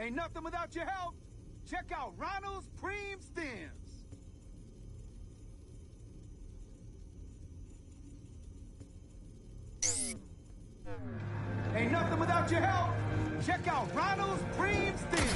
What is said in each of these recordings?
Ain't nothing without your help. Check out Ronald's Cream Stems. Ain't nothing without your help. Check out Ronald's Cream Stems.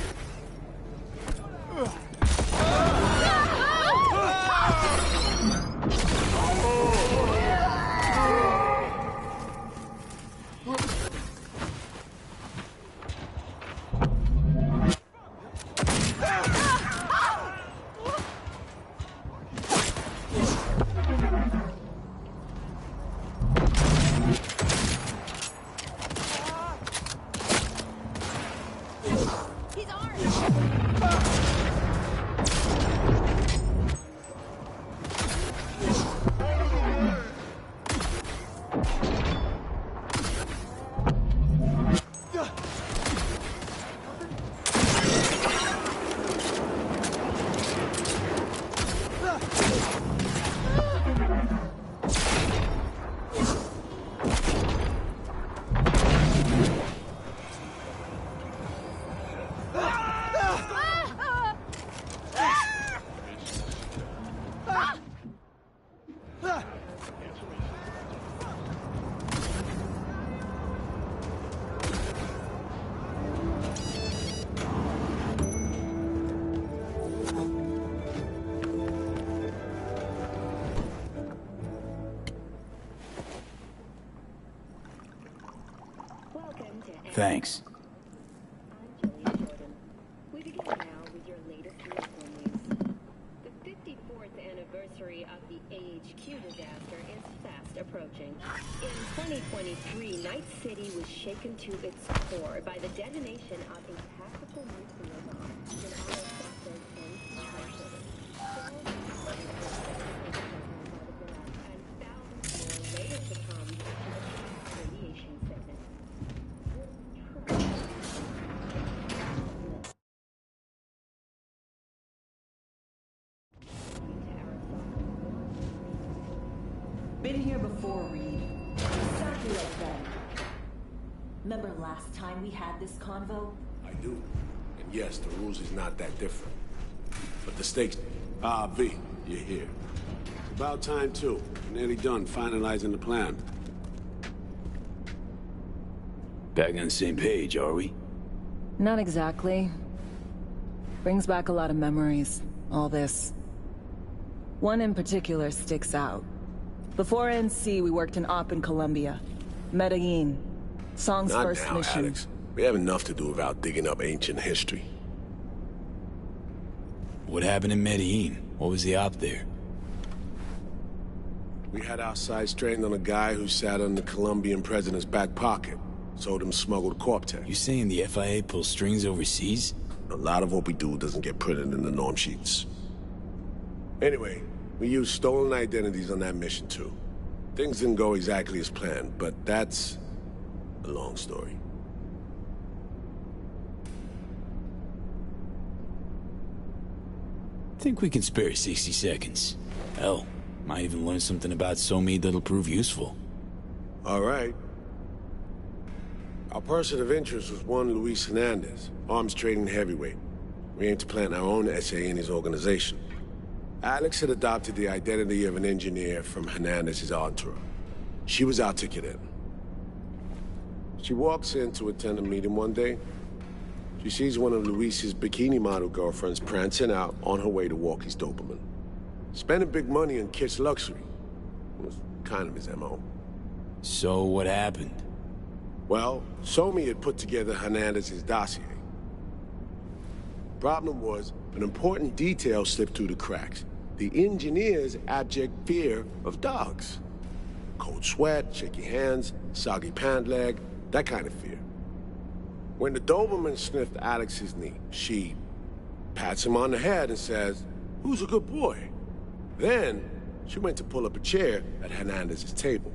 Thanks. We begin now with your latest news. The 54th anniversary of the AHQ disaster is fast approaching. In 2023, Night City was shaken to its core by the detonation of a tactical nuclear bomb in honor of Dr. and thousands more later succumbed to radiation sickness. Been here before, Reed. Exactly like that. Remember last time we had this convo? I do. And yes, the rules is not that different. But the stakes... V, you're here. It's about time, too. We're nearly done finalizing the plan. Back on the same page, are we? Not exactly. Brings back a lot of memories, all this. One in particular sticks out. Before NC, we worked in Op in Colombia. Medellin. Song's Not first now, mission. Alex. We have enough to do without digging up ancient history. What happened in Medellin? What was the op there? We had our sights trained on a guy who sat on the Colombian president's back pocket. Sold him smuggled Corp-Tech. You saying the FIA pulls strings overseas? A lot of what we do doesn't get printed in the norm sheets. Anyway, we used stolen identities on that mission too. Things didn't go exactly as planned, but that's a long story. Think we can spare 60 seconds. Hell, might even learn something about Somi that'll prove useful. All right. Our person of interest was one Luis Hernandez, arms trading heavyweight. We aim to plant our own SA in his organization. Alex had adopted the identity of an engineer from Hernandez's entourage. She was our ticket in. She walks in to attend a meeting one day. She sees one of Luis's bikini model girlfriends prancing out on her way to walk his Doberman. Spending big money on kitsch luxury was kind of his MO. So what happened? Well, Somi had put together Hernandez's dossier. Problem was, an important detail slipped through the cracks. The engineer's abject fear of dogs. Cold sweat, shaky hands, soggy pant leg, that kind of fear. When the Doberman sniffed Alex's knee, she pats him on the head and says, "Who's a good boy?" Then, she went to pull up a chair at Hernandez's table.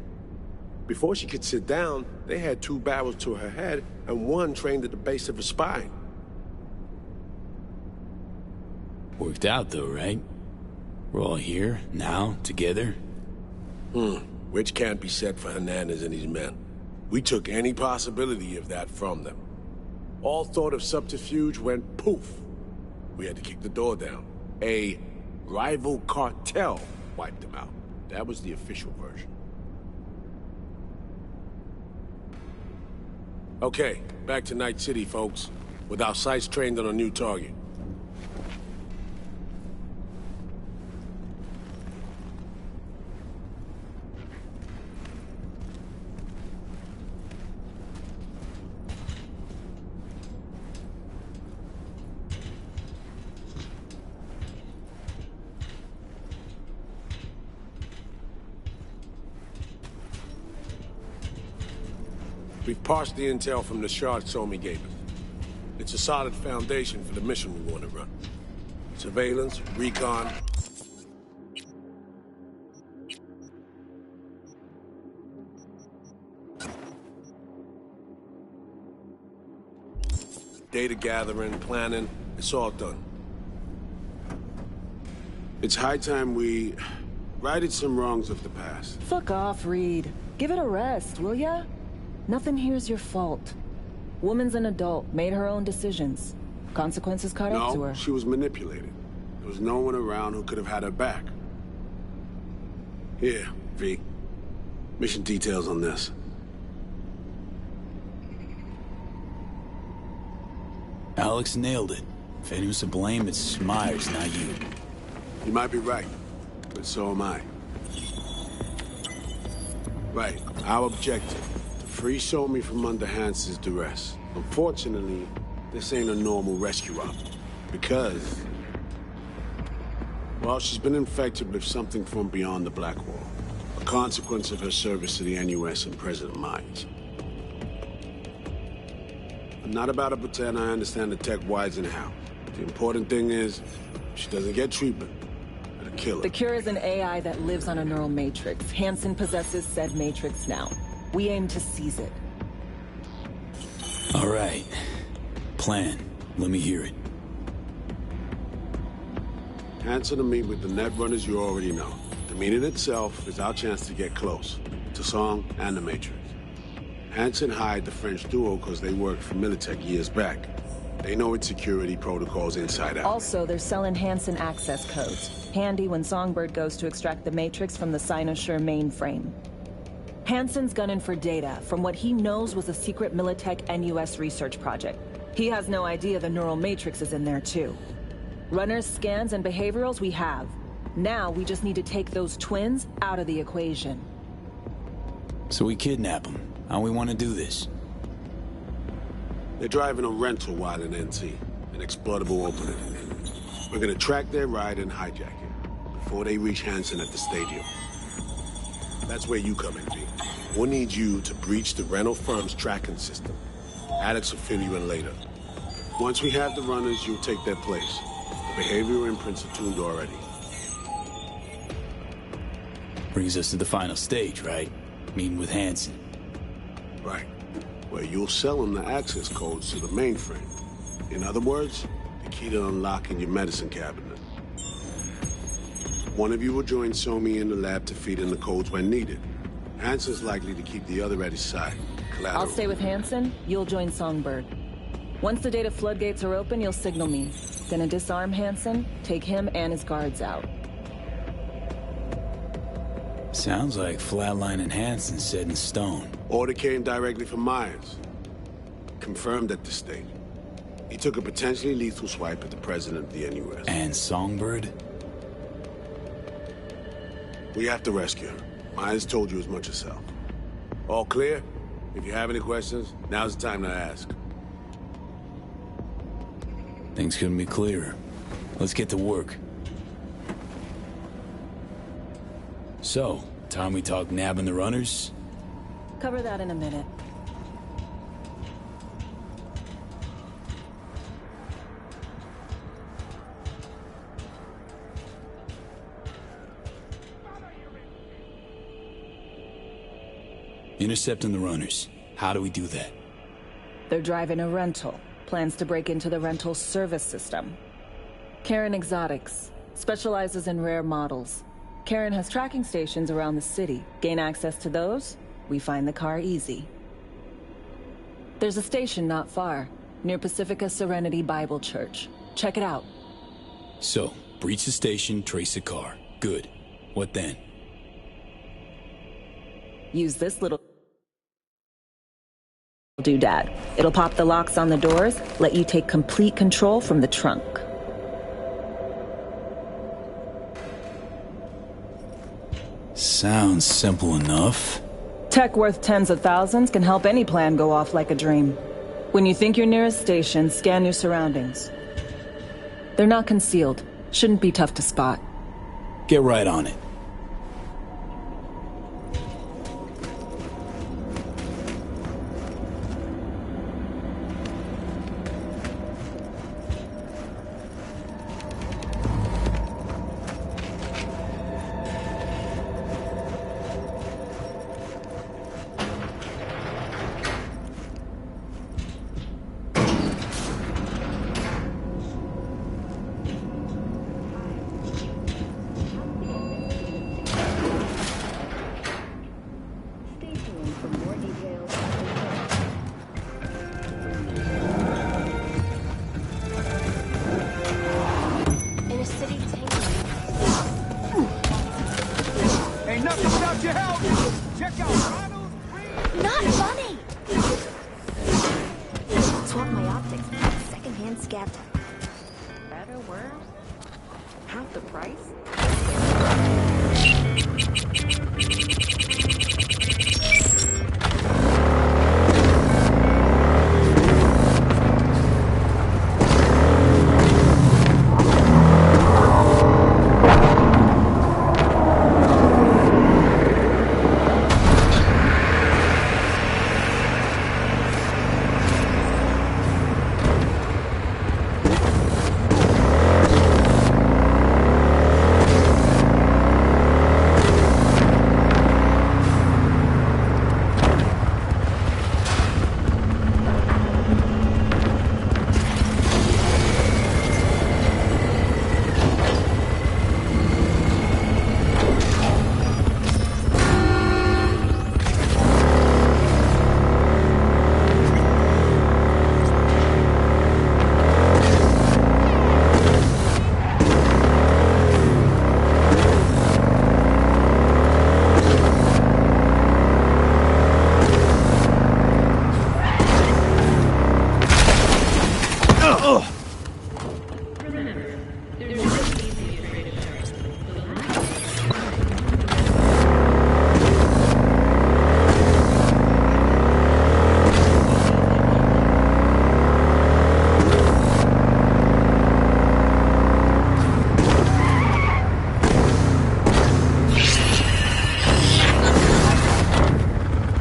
Before she could sit down, they had two barrels to her head and one trained at the base of her spine. Worked out though, right? We're all here, now, together. Which can't be said for Hernandez and his men. We took any possibility of that from them. All thought of subterfuge went poof. We had to kick the door down. A rival cartel wiped them out. That was the official version. Okay, back to Night City, folks. With our sights trained on a new target. We've parsed the intel from the shard Somi gave us. It's a solid foundation for the mission we want to run. Surveillance, recon... data gathering, planning, it's all done. It's high time we righted some wrongs of the past. Fuck off, Reed. Give it a rest, will ya? Nothing here's your fault. Woman's an adult, made her own decisions. Consequences caught up to her. No, she was manipulated. There was no one around who could have had her back. Here, V. Mission details on this. Alex nailed it. If anyone's to blame, it's Myers, not you. You might be right, but so am I. Right, our objective. Free Somi from under Hansen's duress. Unfortunately, this ain't a normal rescue op. Because... well, she's been infected with something from beyond the Black Wall. A consequence of her service to the NUS and President Myers. I'm not about to pretend I understand the tech whys and how. The important thing is, she doesn't get treatment. It'll kill her. The cure is an AI that lives on a neural matrix. Hansen possesses said matrix now. We aim to seize it. All right. Plan. Let me hear it. Hansen to meet with the net runners you already know. The meeting itself is our chance to get close. To Song and the Matrix. Hansen hired the French duo because they worked for Militech years back. They know its security protocols inside out. Also, they're selling Hansen access codes. Handy when Songbird goes to extract the Matrix from the Cynosure mainframe. Hansen's gunning for data from what he knows was a secret Militech NUS research project. He has no idea the neural matrix is in there too. Runners, scans, and behaviorals we have. Now we just need to take those twins out of the equation. So we kidnap them. How we want to do this? They're driving a rental while in NT. An exploitable opening. We're gonna track their ride and hijack it before they reach Hansen at the stadium. That's where you come in, V. We'll need you to breach the rental firm's tracking system. Alex will fill you in later. Once we have the runners, you'll take their place. The behavioral imprints are tuned already. Brings us to the final stage, right? Meeting with Hansen. Right. Where you'll sell them the access codes to the mainframe. In other words, the key to unlocking your medicine cabinet. One of you will join Somi in the lab to feed in the codes when needed. Hansen's likely to keep the other at his side. Collateral. I'll stay with Hansen, you'll join Songbird. Once the data floodgates are open, you'll signal me. Gonna disarm Hansen, take him and his guards out. Sounds like Flatline and Hansen set in stone. Order came directly from Myers. Confirmed at this stage. He took a potentially lethal swipe at the president of the NUS. And Songbird? We have to rescue her. Myers told you as much herself. All clear? If you have any questions, now's the time to ask. Things couldn't be clearer. Let's get to work. So, time we talk nabbing the runners? Cover that in a minute. Intercepting the runners. How do we do that? They're driving a rental. Plans to break into the rental service system. Karen Exotics. Specializes in rare models. Karen has tracking stations around the city. Gain access to those, we find the car easy. There's a station not far. near Pacifica Serenity Bible Church. Check it out. So, breach the station, trace the car. Good. What then? Use this little doodad. It'll pop the locks on the doors, let you take complete control from the trunk. Sounds simple enough. Tech worth tens of thousands can help any plan go off like a dream. When you think you're near a station, scan your surroundings. They're not concealed. Shouldn't be tough to spot. Get right on it. Stay tuned for more details. Inner city tank. Ain't nothing without your help. Check out Ronald's Green. Not funny! Swap my optics for a second-hand scav tech. Better, worse? Half the price?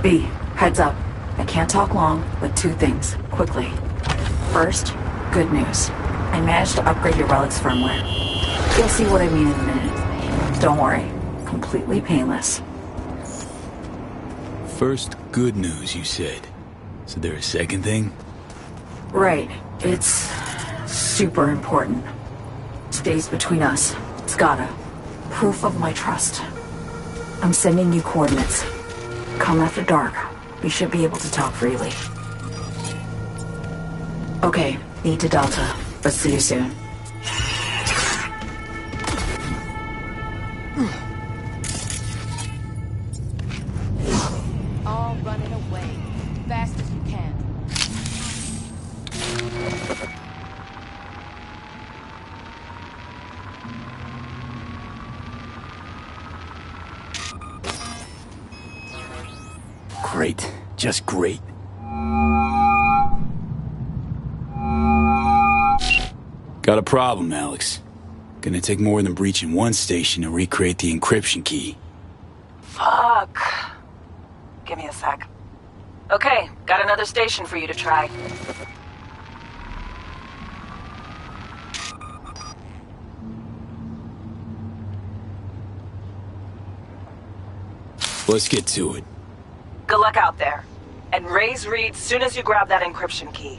B, heads up. I can't talk long, but two things, quickly. First, good news. I managed to upgrade your relic's firmware. You'll see what I mean in a minute. Don't worry, completely painless. First, good news, you said. So there a second thing? Right, it's super important. Stays between us. It's gotta. Proof of my trust. I'm sending you coordinates. Come after dark. We should be able to talk freely. Okay, need to Delta, but see you soon. All running away. Fast as you can. Great. Just great. Got a problem, Alex. Gonna take more than breaching one station to recreate the encryption key. Fuck. Give me a sec. Okay, got another station for you to try. Let's get to it. Good luck out there. And raise Reed soon as you grab that encryption key.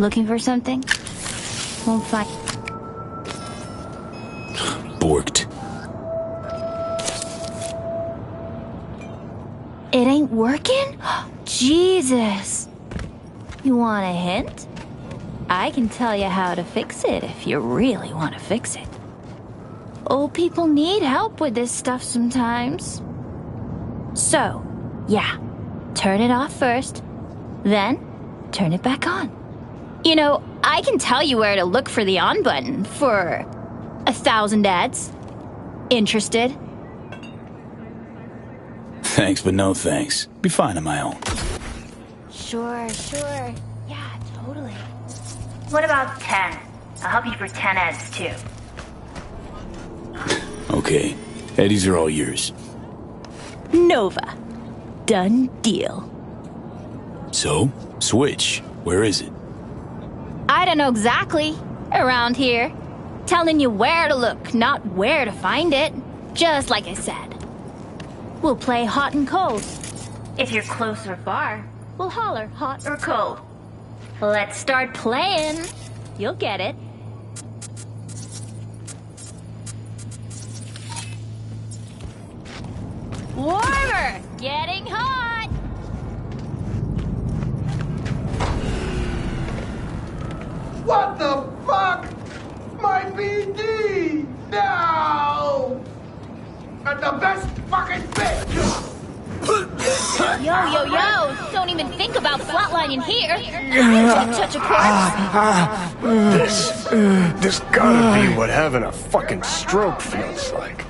Looking for something? Won't find. Borked. It ain't working? Jesus. You want a hint? I can tell you how to fix it if you really want to fix it. Old people need help with this stuff sometimes. So, yeah, turn it off first, then turn it back on. You know, I can tell you where to look for the on button for 1,000 ads. Interested? Thanks, but no thanks. Be fine on my own. Sure. Yeah, totally. What about 10? I'll help you for 10 ads, too. Okay. Eddies are all yours. Nova. Done deal. So, Switch. Where is it? I don't know exactly. Around here. Telling you where to look, not where to find it. Just like I said. We'll play hot and cold. If you're close or far, we'll holler hot or cold. Let's start playing. You'll get it. Warmer! Getting hot! What the fuck? My BD! No! And the best fucking bitch! Yo! Don't even think about flatlining here. Don't touch a corpse. This gotta be what having a fucking stroke feels like.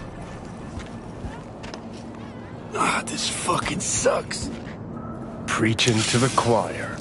This fucking sucks. Preaching to the choir.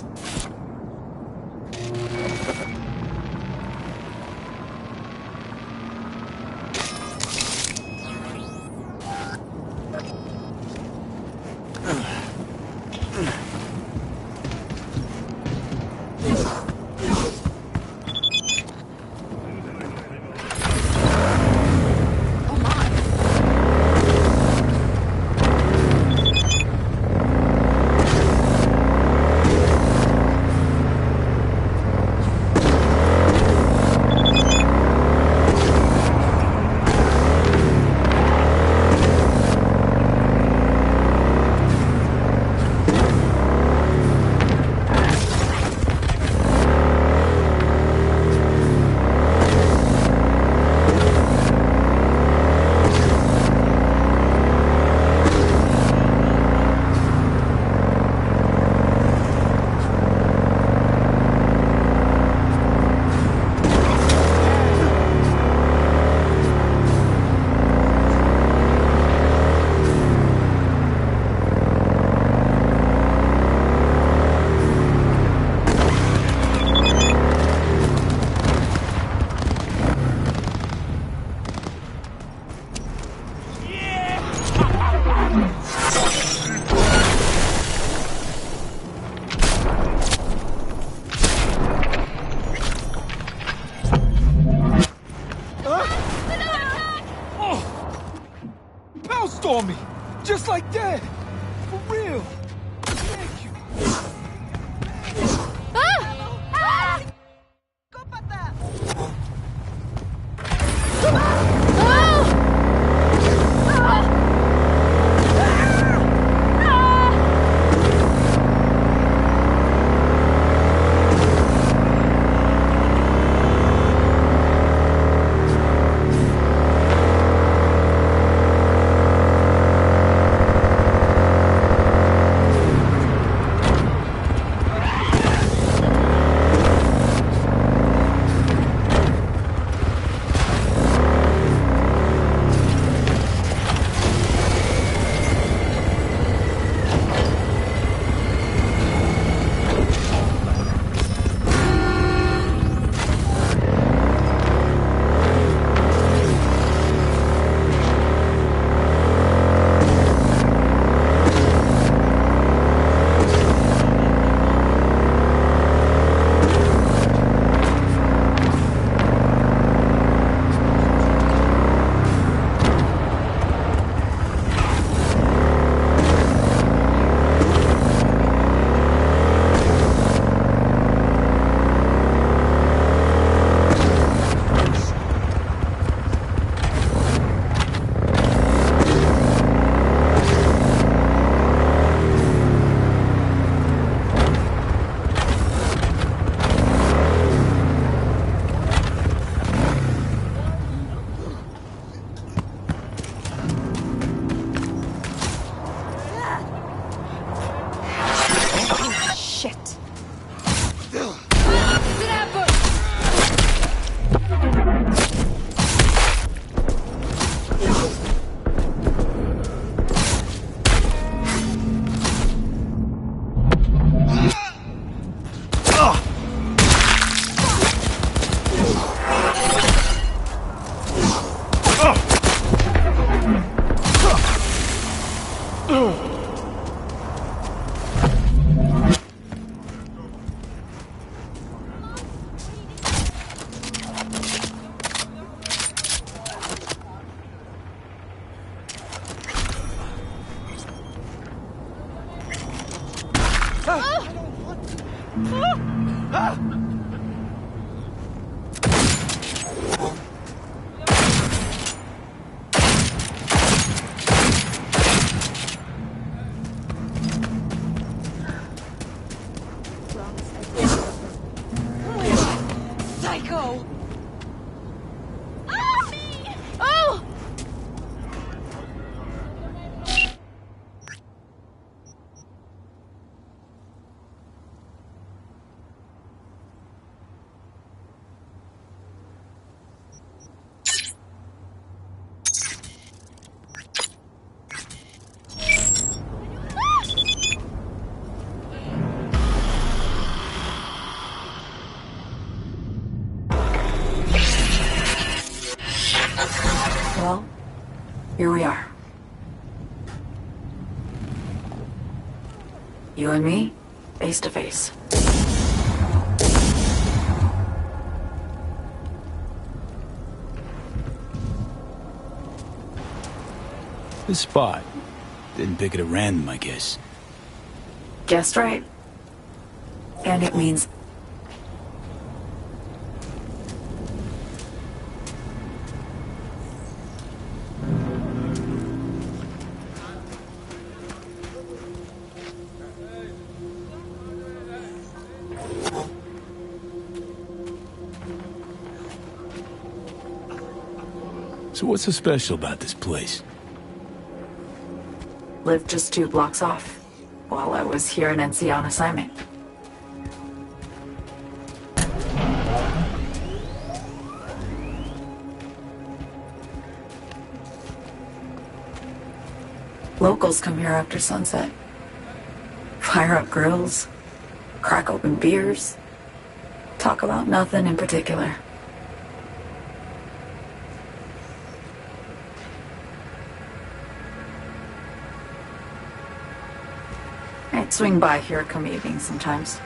Bounced on me! Just like that! For real! Thank you! Psycho! Ah! Oh! Well, here we are. You and me, face to face. This spot. Didn't pick it at random, I guess. Guessed right. And it means... So what's so special about this place? Lived just 2 blocks off, while I was here in NC on assignment. Locals come here after sunset. Fire up grills, crack open beers, talk about nothing in particular. I'd swing by here come evening sometimes.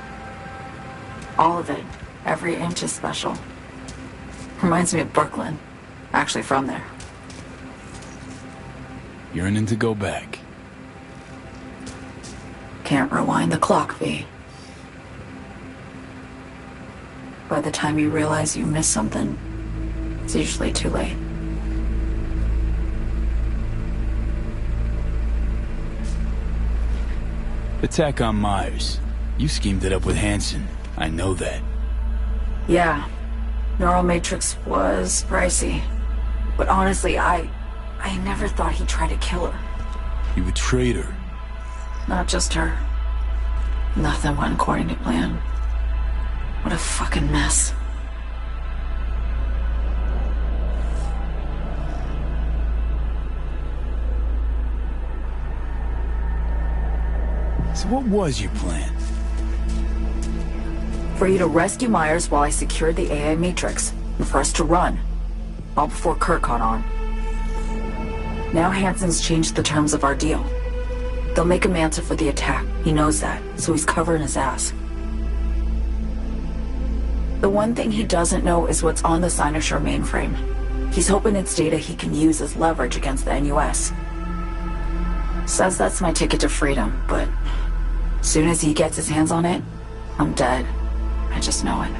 All of it, every inch is special. Reminds me of Brooklyn. Actually from there. Yearning to go back. Can't rewind the clock, V. By the time you realize you missed something, it's usually too late. Attack on Myers. You schemed it up with Hansen. I know that. Yeah. Neural Matrix was pricey. But honestly, I never thought he'd try to kill her. You betrayed her. Not just her. Nothing went according to plan. What a fucking mess. So what was your plan? For you to rescue Myers while I secured the AI Matrix, and for us to run. All before Kurt caught on. Now Hansen's changed the terms of our deal. They'll make him answer for the attack. He knows that, so he's covering his ass. The one thing he doesn't know is what's on the Cynosure mainframe. He's hoping it's data he can use as leverage against the NUS. Says that's my ticket to freedom, but as soon as he gets his hands on it, I'm dead. I just know it.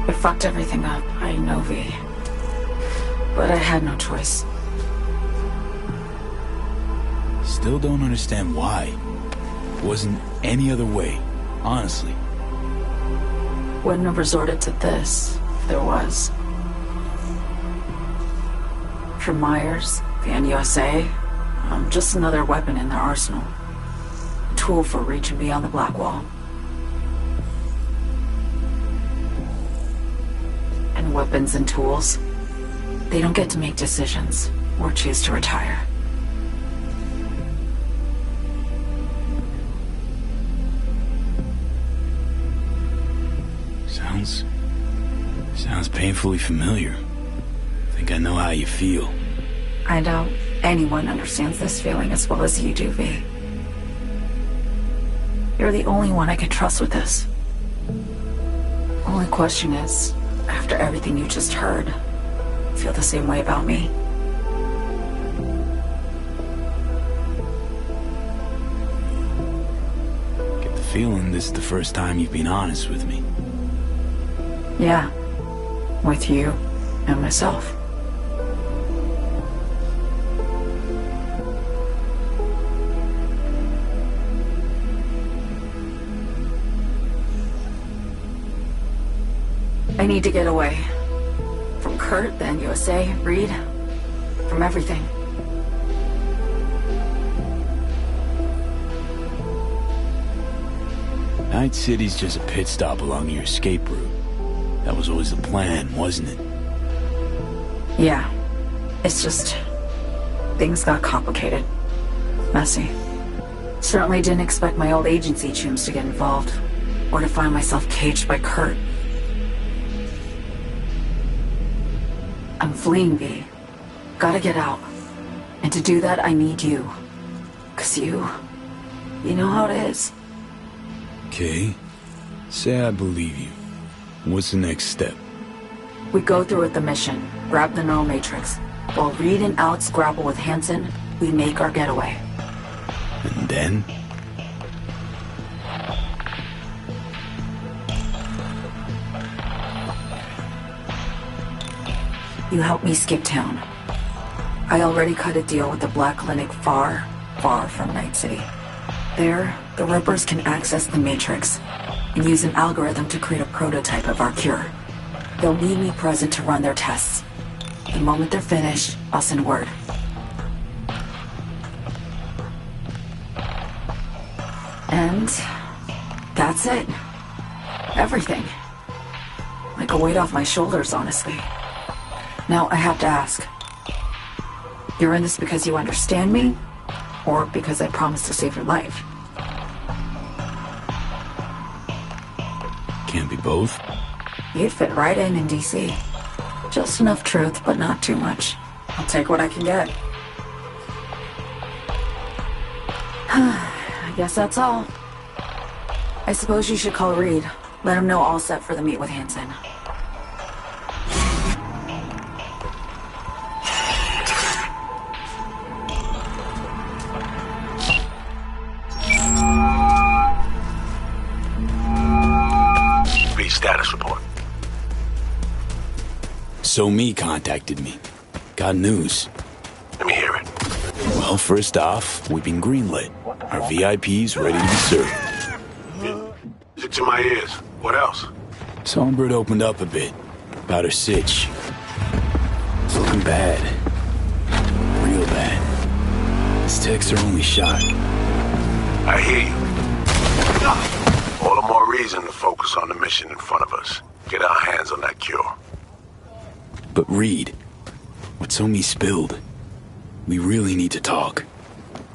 I fucked everything up, I know, V. But I had no choice. Still don't understand why. Wasn't any other way, honestly. Wouldn't have resorted to this, if there was. For Myers, the NUSA, I'm just another weapon in their arsenal. A tool for reaching beyond the Black Wall. And weapons and tools, they don't get to make decisions or choose to retire. painfully familiar. I think I know how you feel. I doubt anyone understands this feeling as well as you do, V. You're the only one I can trust with this. Only question is, after everything you just heard, feel the same way about me? Get the feeling this is the first time you've been honest with me. Yeah. With you and myself. I need to get away. From Kurt, then USA, Reed. From everything. Night City's just a pit stop along your escape route. That was always the plan, wasn't it? Yeah. It's just... things got complicated. Messy. Certainly didn't expect my old agency chums to get involved. Or to find myself caged by Kurt. I'm fleeing, V. Gotta get out. And to do that, I need you. 'Cause you know how it is. Okay. Say I believe you. What's the next step? We go through with the mission, grab the neural matrix. While Reed and Alex grapple with Hansen, we make our getaway. And then? You help me skip town. I already cut a deal with the Black Clinic far, far from Night City. There, the Rippers can access the Matrix and use an algorithm to create a prototype of our cure. They'll need me present to run their tests. The moment they're finished, I'll send word. And that's it. Everything. Like a weight off my shoulders, honestly. Now, I have to ask. You're in this because you understand me? Or because I promised to save your life? Can't be both. You'd fit right in DC. Just enough truth, but not too much. I'll take what I can get. I guess that's all. I suppose you should call Reed. Let him know all set for the meet with Hansen. Status report. So Me contacted me. Got news. Let me hear it. Well, first off, we've been greenlit. Our VIP's ready to be served. It's in my ears. What else? Songbird opened up a bit about her sitch. It's looking bad. Real bad. This tech's her only shot. I hear you. All the more reason to focus on the mission in front of us. Get our hands on that cure. But Reed, what Somi spilled, we really need to talk.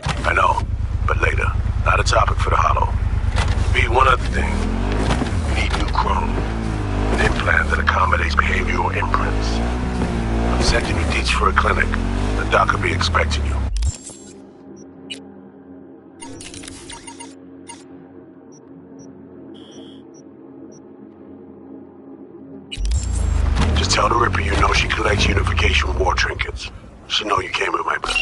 I know, but later. Not a topic for the Hollow. Be one other thing. We need new chrome. An implant that accommodates behavioral imprints. I'm sending you deets for a clinic. The doc will be expecting you. Tell the Ripper you know she collects unification war trinkets. She'll know you came with my brother.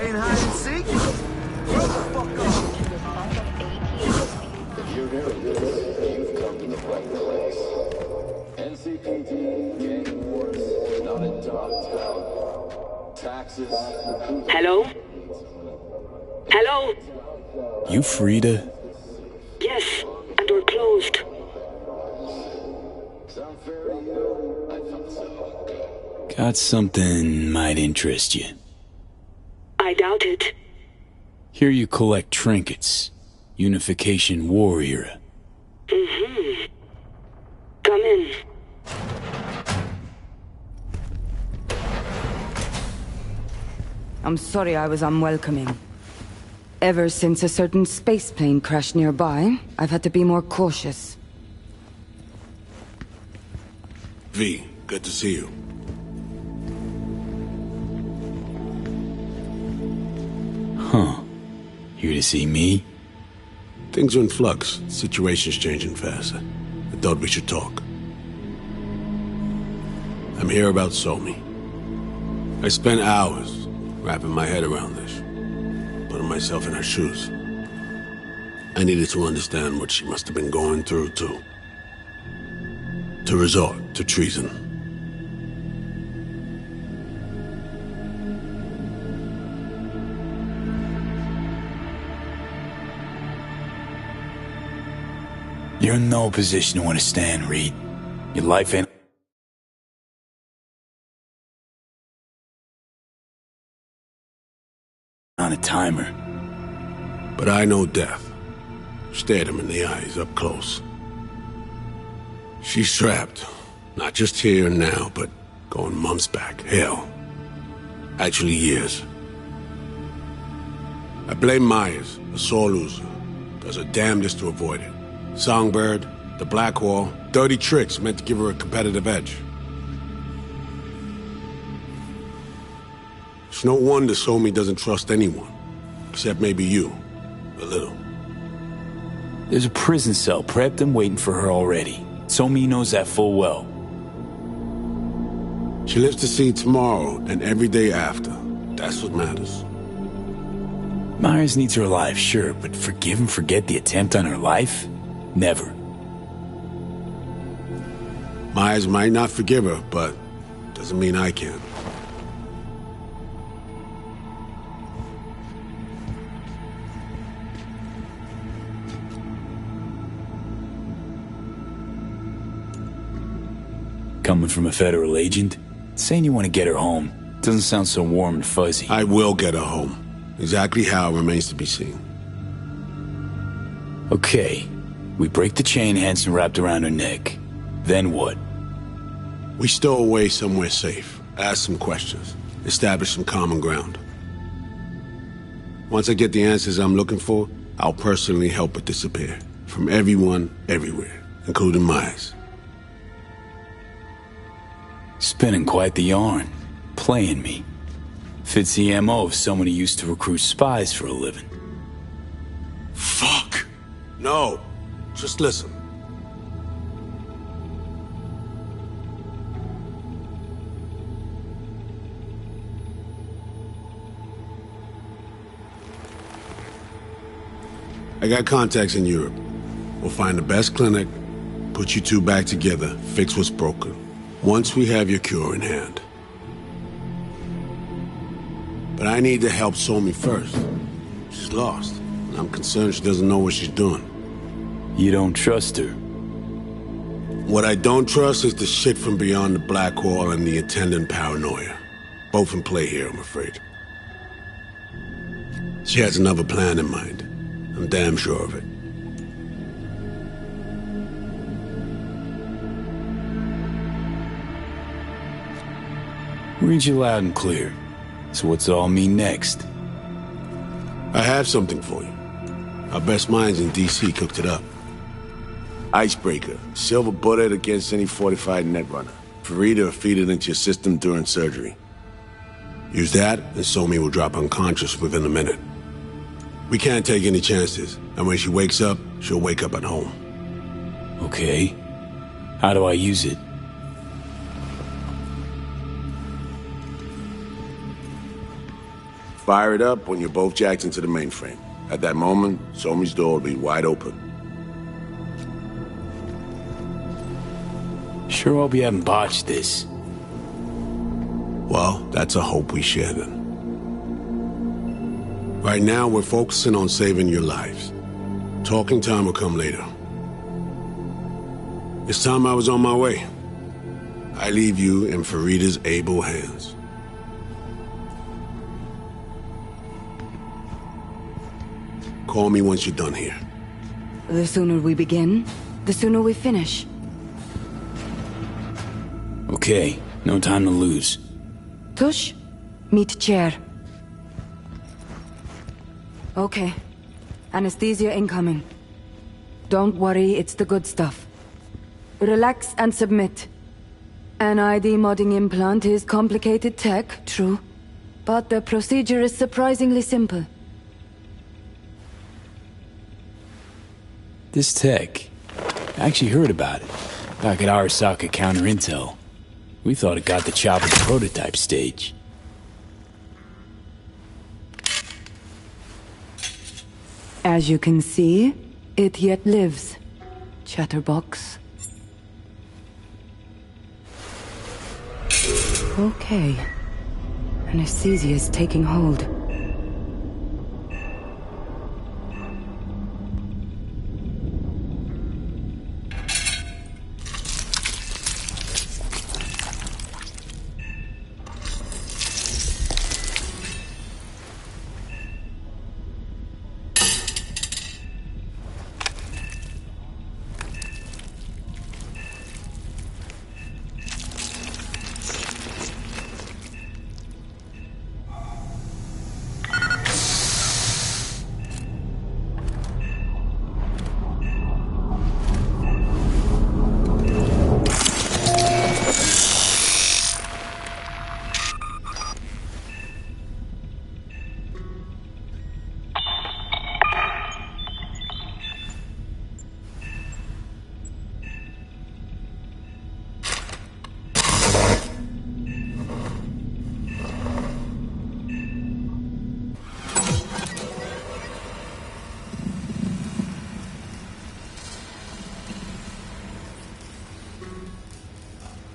Playing hide and seek? Grow the fuck up. If you're hearing this, you've come to the right place. NCPD, gang wars, not in Dogtown. Taxes. Hello? Hello? You Frida? Yes, and we're closed. Sound fair to you? I thought so. Got something might interest you. I doubt it. Here you collect trinkets. Unification War era. Mm-hmm. Come in. I'm sorry I was unwelcoming. Ever since a certain space plane crashed nearby, I've had to be more cautious. V, good to see you. Huh. Here to see me? Things are in flux. Situation's changing fast. I thought we should talk. I'm here about Somi. I spent hours wrapping my head around this, putting myself in her shoes. I needed to understand what she must have been going through, too. To resort to treason. You're in no position to understand, Reed. Your life ain't on a timer. But I know death. Stared him in the eyes up close. She's trapped. Not just here and now, but going months back. Hell. Actually years. I blame Myers, a sore loser. Does her damnedest to avoid it. Songbird, the Blackwall, dirty tricks meant to give her a competitive edge. It's no wonder Somi doesn't trust anyone. Except maybe you. A little. There's a prison cell prepped and waiting for her already. Somi knows that full well. She lives to see tomorrow and every day after. That's what matters. Myers needs her alive, sure, but forgive and forget the attempt on her life? Never. Myers might not forgive her, but doesn't mean I can. Coming from a federal agent? Saying you want to get her home doesn't sound so warm and fuzzy. I will get her home. Exactly how remains to be seen. Okay. We break the chain Hanson wrapped around her neck. Then what? We stow away somewhere safe. Ask some questions. Establish some common ground. Once I get the answers I'm looking for, I'll personally help her disappear. From everyone, everywhere. Including Myers. Spinning quite the yarn. Playing me. Fits the MO of someone who used to recruit spies for a living. Fuck! No. Just listen. I got contacts in Europe. We'll find the best clinic, put you two back together, fix what's broken. Once we have your cure in hand. But I need to help Somi first. She's lost, and I'm concerned she doesn't know what she's doing. You don't trust her? What I don't trust is the shit from beyond the Blackwall and the attendant paranoia. Both in play here, I'm afraid. She has another plan in mind. I'm damn sure of it. Read you loud and clear. So what's it all mean next? I have something for you. Our best minds in DC cooked it up. Icebreaker. Silver bullet against any fortified netrunner. Farida will feed it into your system during surgery. Use that, and Somi will drop unconscious within a minute. We can't take any chances, and when she wakes up, she'll wake up at home. Okay. How do I use it? Fire it up when you're both jacked into the mainframe. At that moment, Somi's door will be wide open. Sure hope you haven't botched this. Well, that's a hope we share then. Right now, we're focusing on saving your lives. Talking time will come later. It's time I was on my way. I leave you in Farida's able hands. Call me once you're done here. The sooner we begin, the sooner we finish. Okay, no time to lose. Tush, meet chair. Okay. Anesthesia incoming. Don't worry, it's the good stuff. Relax and submit. An ID modding implant is complicated tech, true. But the procedure is surprisingly simple. This tech, I actually heard about it. Back at Arasaka Counter Intel. We thought it got the chop at the prototype stage. As you can see, it yet lives. Chatterbox. Okay. Anesthesia is taking hold.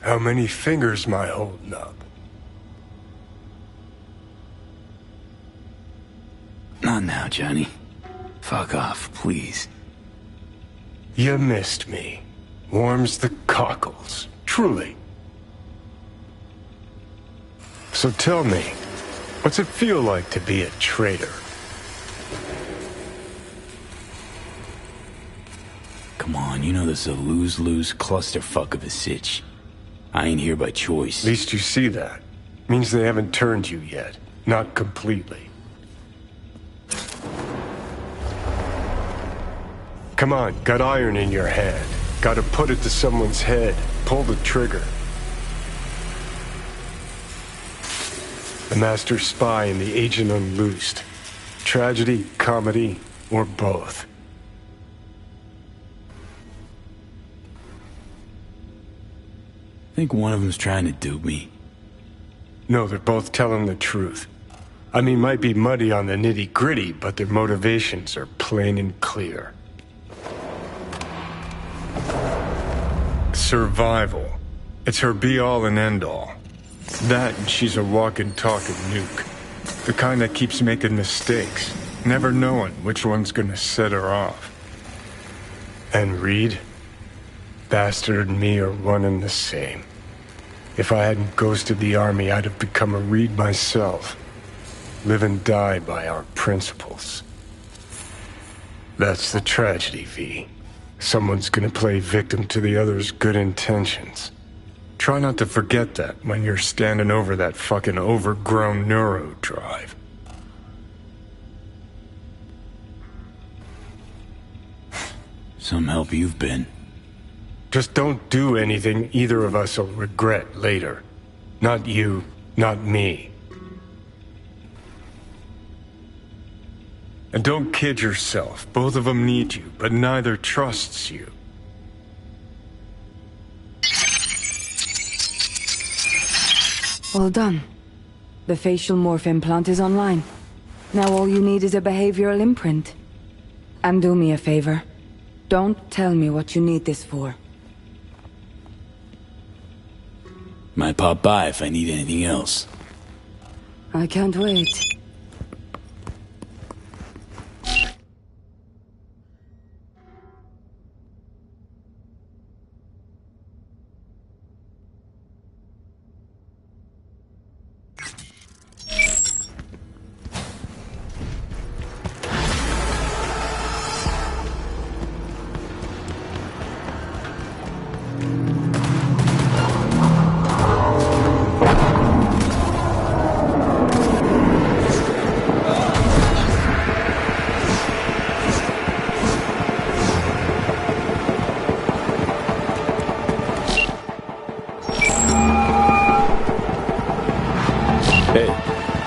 How many fingers am I holding up? Not now, Johnny. Fuck off, please. You missed me. Warms the cockles. Truly. So tell me, what's it feel like to be a traitor? Come on, you know this is a lose-lose clusterfuck of a sitch. I ain't here by choice. At least you see that. Means they haven't turned you yet. Not completely. Come on, got iron in your hand. Gotta put it to someone's head. Pull the trigger. The master spy and the agent unloosed. Tragedy, comedy, or both. Think one of them's trying to dupe me. No, they're both telling the truth. I mean, might be muddy on the nitty-gritty, but their motivations are plain and clear. Survival. It's her be-all and end-all. That and she's a walking, talking nuke. The kind that keeps making mistakes, never knowing which one's gonna set her off. And Reed? Bastard and me are one and the same. If I hadn't ghosted the army, I'd have become a Reed myself. Live and die by our principles. That's the tragedy, V. Someone's gonna play victim to the other's good intentions. Try not to forget that when you're standing over that fucking overgrown neuro drive. Some help you've been. Just don't do anything either of us will regret later. Not you, not me. And don't kid yourself. Both of them need you, but neither trusts you. All done. The facial morph implant is online. Now all you need is a behavioral imprint. And do me a favor. Don't tell me what you need this for. Might pop by if I need anything else. I can't wait.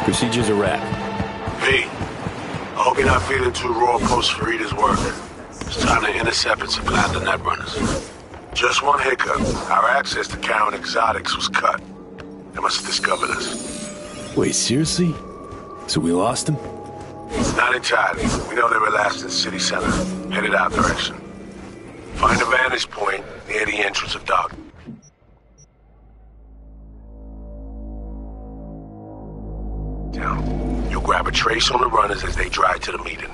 Procedure's a wrap. V, I hope you're not feeling too raw post Farida's work. It's time to intercept and supplant the netrunners. Just one hiccup. Our access to Karen Exotics was cut. They must have discovered us. Wait, seriously? So we lost them? Not entirely. We know they relaxed in the city center, headed our direction. Find a vantage point near the entrance of Dock. You'll grab a trace on the runners as they drive to the meeting.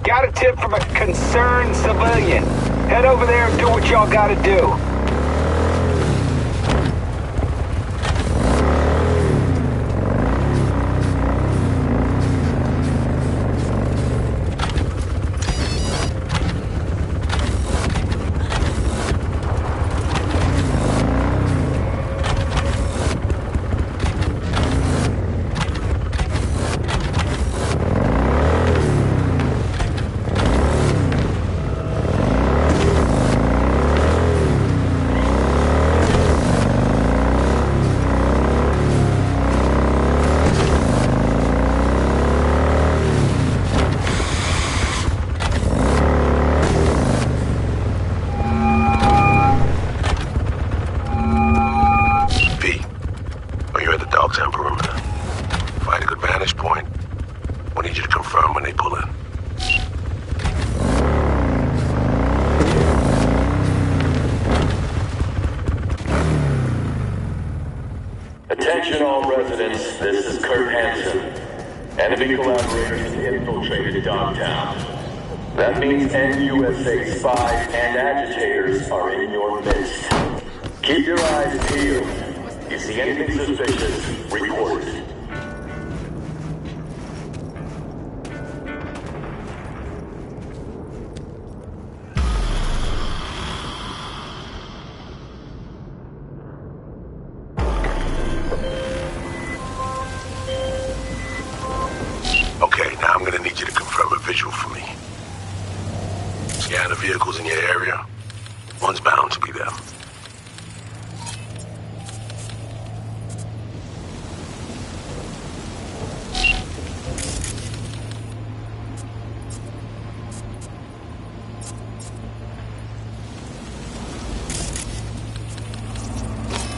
Got a tip from a concerned civilian. Head over there and do what y'all gotta do. Attention all residents, this is Kurt Hansen. Enemy collaborators infiltrated Dogtown. That means NUSA spies and agitators are in your midst. Keep your eyes peeled. You see anything suspicious, report it. Okay, now I'm gonna need you to confirm a visual for me. Scan the vehicles in your area. One's bound to be them.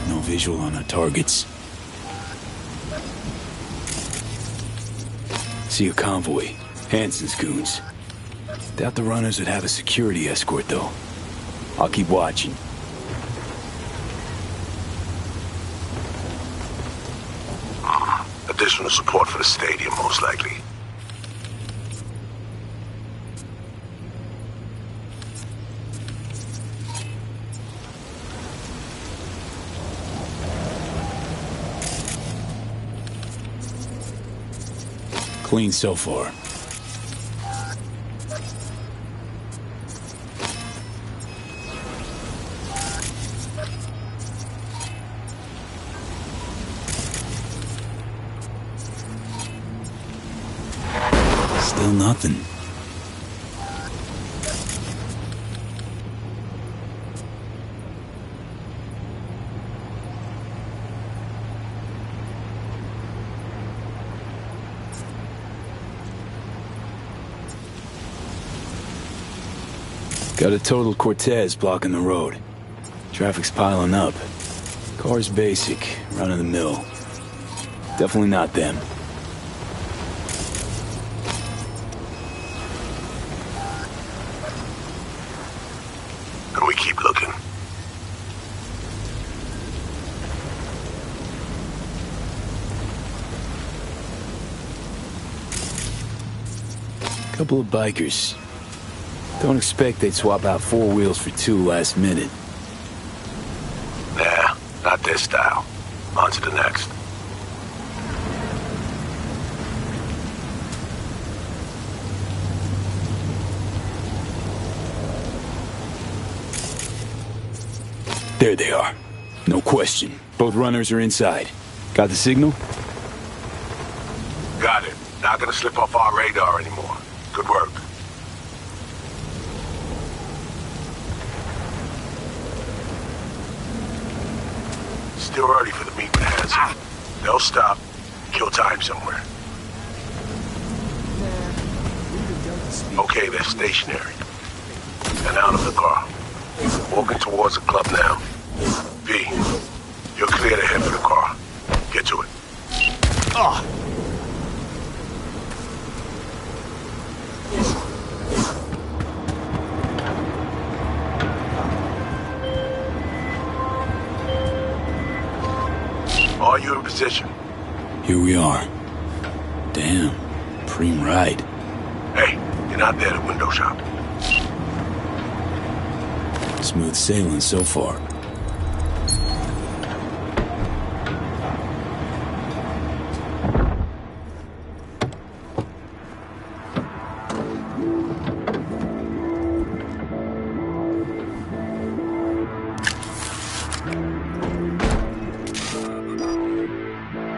No visual on our targets. See a convoy. Hansen's goons. Doubt the runners would have a security escort, though. I'll keep watching. Additional support for the stadium, most likely. Clean so far. Still nothing. Got a total Cortez blocking the road. Traffic's piling up. Car's basic, run-of-the-mill. Definitely not them. And we keep looking. Couple of bikers. Don't expect they'd swap out 4 wheels for 2 last minute. Nah, not this style. On to the next. There they are. No question. Both runners are inside. Got the signal? Got it. Not gonna slip off our radar anymore. Good work. Still early for the meet with Hanson. They'll stop, kill time somewhere. Okay, they're stationary. And out of the car. Walking towards the club now. V, you're clear to head for the car. Get to it. Ah! Are you in position? Here we are. Damn. Preem ride. Hey, you're not there to window shop. Smooth sailing so far.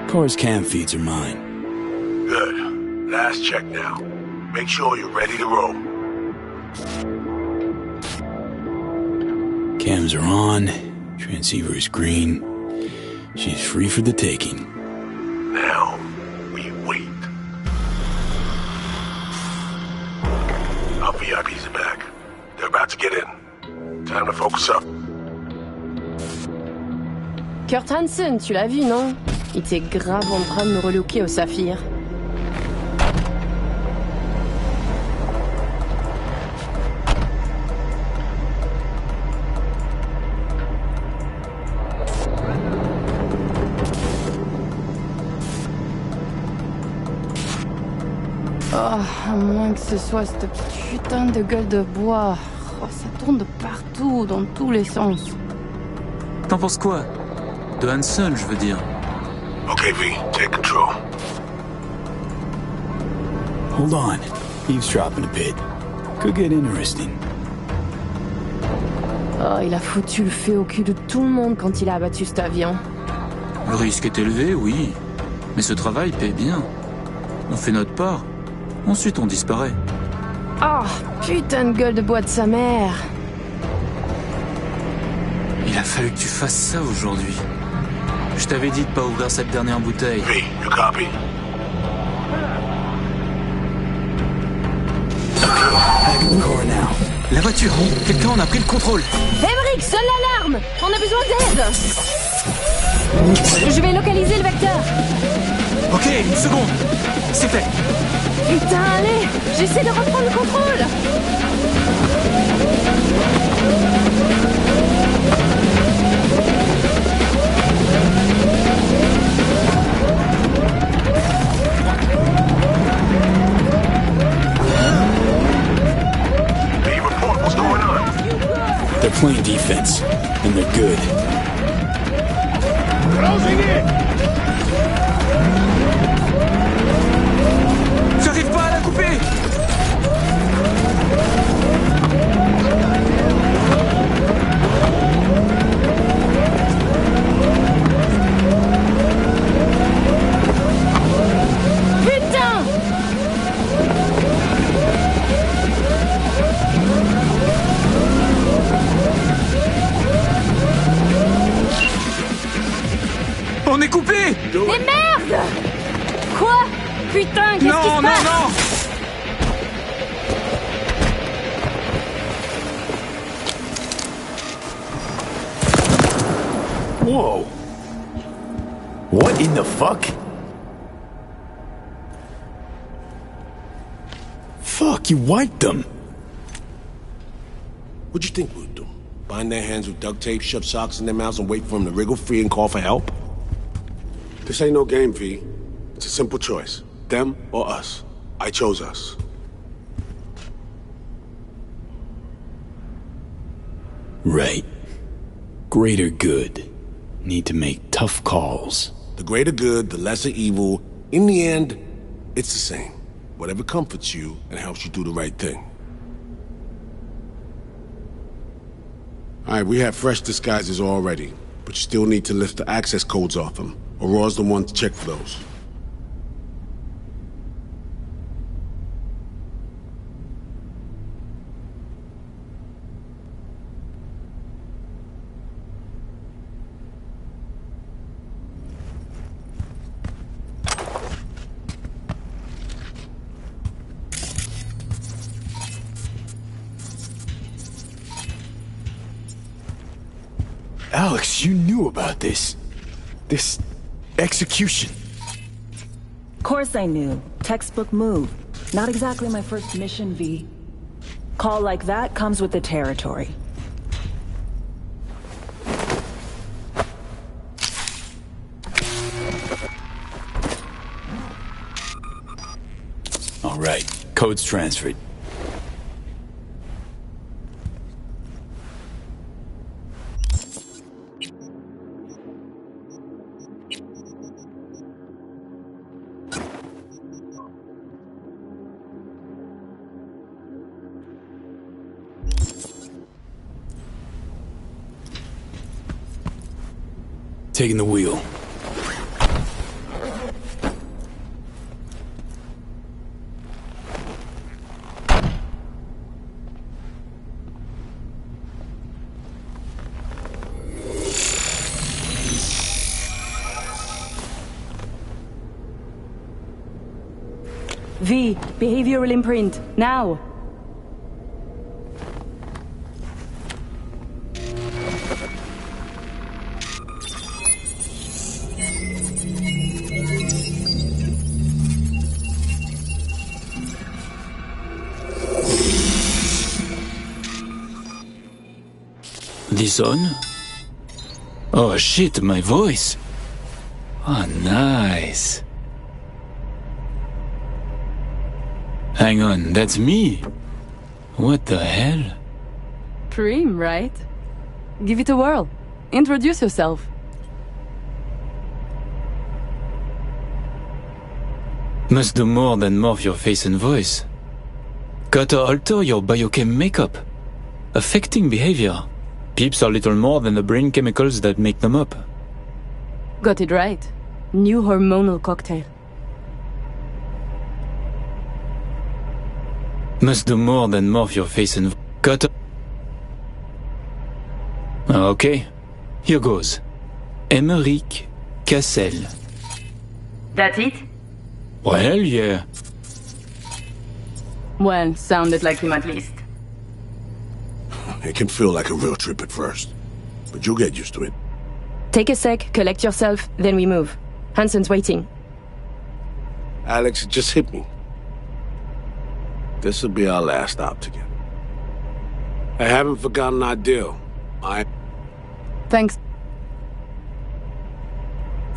Car's cam feeds are mine. Good. Last check now. Make sure you're ready to roll. Cams are on. Transceiver is green. She's free for the taking. Now, we wait. Our VIPs are back. They're about to get in. Time to focus up. Kurt Hansen, tu l'as vu, non? Il était grave en train de me relooker au Saphir. Oh, à moins que ce soit cette putain de gueule de bois. Oh, ça tourne de partout, dans tous les sens. T'en penses quoi? De Hansen, je veux dire. Okay, V, take control. Hold on. Eavesdropping a bit. Could get interesting. Oh, il a foutu le feu au cul de tout le monde quand il a abattu cet avion. Le risque est élevé, oui. Mais ce travail paie bien. On fait notre part. Ensuite, on disparaît. Oh, putain de gueule de bois de sa mère. Il a fallu que tu fasses ça aujourd'hui. Je t'avais dit de pas ouvrir cette dernière bouteille. V, you copy? La voiture! Quelqu'un en a pris le contrôle! Emmerich, sonne l'alarme! On a besoin d'aide! Je vais localiser le vecteur. Ok, une seconde. C'est fait. Putain, allez! J'essaie de reprendre le contrôle! Hey, report, what's going on? They're playing defense, and they're good. Closing in! coupé! On est coupé! Mais merde! Quoi? Putain, qu'est-ce qui se passe? Non! Whoa! What in the fuck? Fuck, you wiped them! What'd you think we'd do? Bind their hands with duct tape, shove socks in their mouths, and wait for them to wriggle free and call for help? This ain't no game, V. It's a simple choice. Them or us. I chose us. Right. Greater good. Need to make tough calls. The greater good, the lesser evil. In the end, it's the same. Whatever comforts you and helps you do the right thing. Alright, we have fresh disguises already, but you still need to lift the access codes off them. Aurora's the one to check for those. Alex, you knew about this. This execution. Course I knew. Textbook move. Not exactly my first mission, V. Call like that comes with the territory. All right, code's transferred. Taking the wheel. V, behavioral imprint, now! This on? Oh shit, my voice! Oh, nice. Hang on, that's me? What the hell? Prim, right? Give it a whirl. Introduce yourself. Must do more than morph your face and voice. Gotta alter your biochem makeup. Affecting behavior. Peeps are little more than the brain chemicals that make them up. Got it right. New hormonal cocktail. Must do more than morph your face and gotta... Okay, here goes. Emmerich Cassel. That's it? Well, yeah. Well, sounded like him at least. It can feel like a real trip at first, but you'll get used to it. Take a sec, collect yourself, then we move. Hansen's waiting. Alex, it just hit me. This'll be our last stop together. I haven't forgotten our deal. Thanks.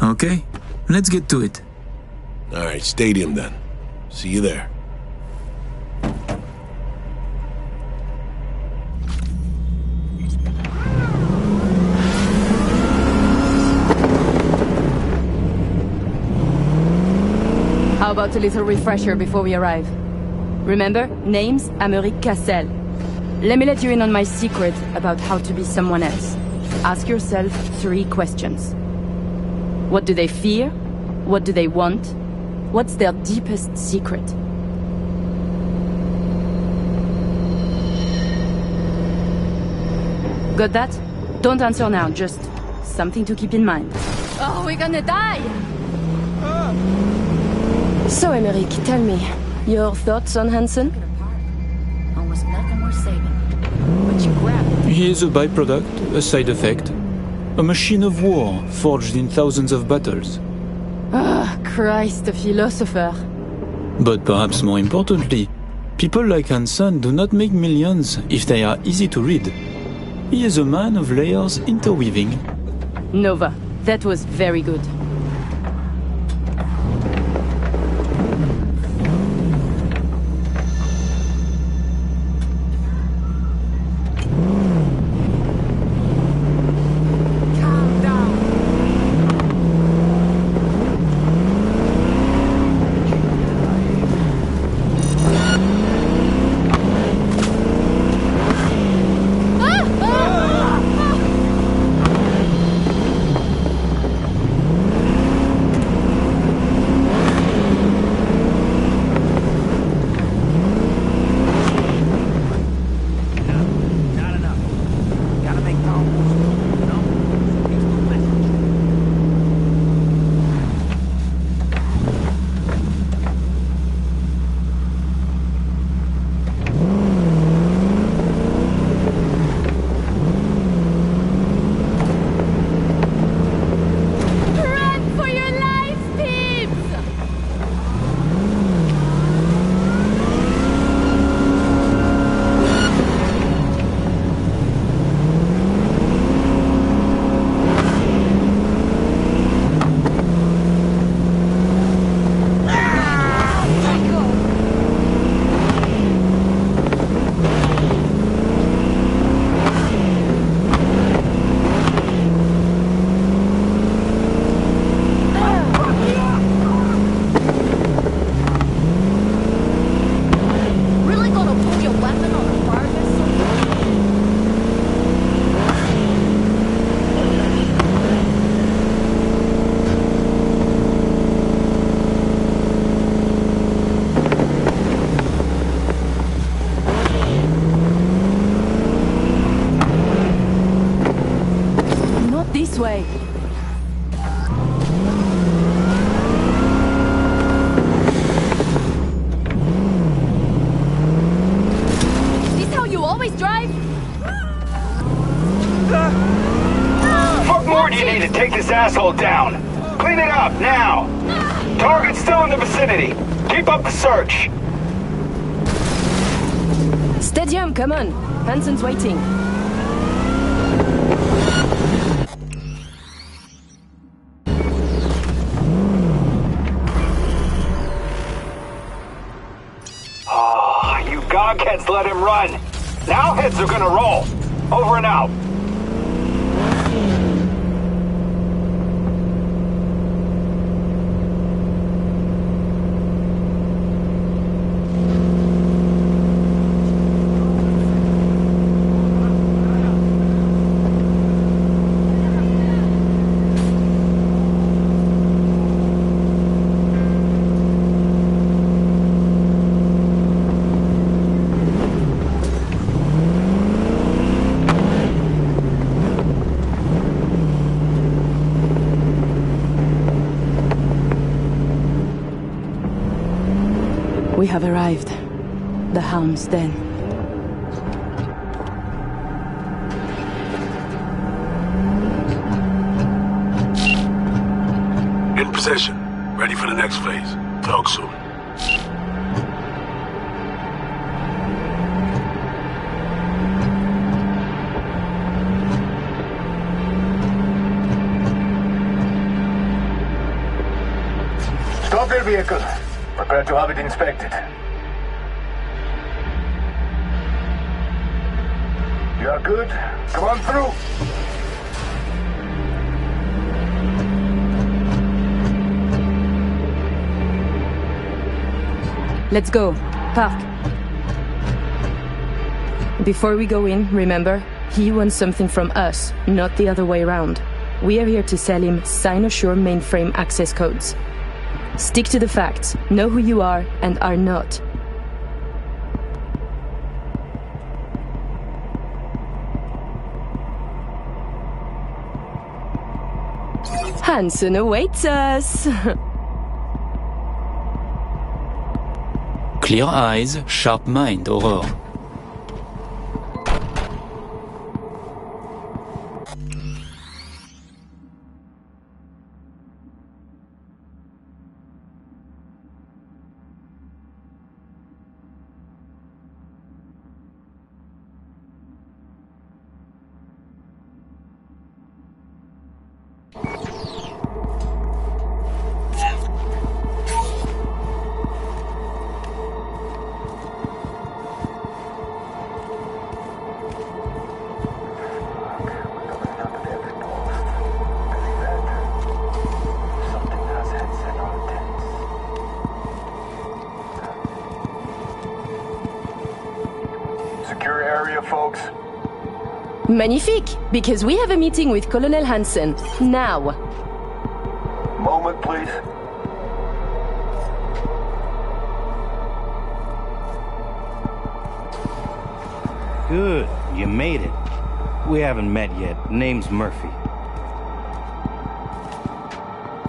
Okay, let's get to it. All right, stadium then. See you there. How about a little refresher before we arrive? Remember? Name's Americ Cassel. Let me let you in on my secret about how to be someone else. Ask yourself 3 questions. What do they fear? What do they want? What's their deepest secret? Got that? Don't answer now, just something to keep in mind. Oh, we're gonna die! So, Emmerich, tell me, your thoughts on Hansen? Almost nothing worth saving. But you grabbed it. He is a byproduct, a side effect. A machine of war, forged in thousands of battles. Ah, Christ, a philosopher. But perhaps more importantly, people like Hansen do not make millions if they are easy to read. He is a man of layers interweaving. Nova, that was very good. Way. Is this how you always drive? What more do you need to take this asshole down? Clean it up, now! Target's still in the vicinity. Keep up the search. Stadium, come on. Hansen's waiting. Godheads let him run. Now heads are gonna roll. Over and out. We have arrived. The Hound's Den. In possession. Ready for the next phase. Talk soon. Stop your vehicle. Prepare to have it inspected. You are good? Come on through. Let's go. Park. Before we go in, remember, he wants something from us, not the other way around. We are here to sell him Cynosure mainframe access codes. Stick to the facts, know who you are and are not. Hansen awaits us! Clear eyes, sharp mind, Aurore. Secure area, folks. Magnifique! Because we have a meeting with Colonel Hansen. Now! Moment, please. Good. You made it. We haven't met yet. Name's Murphy.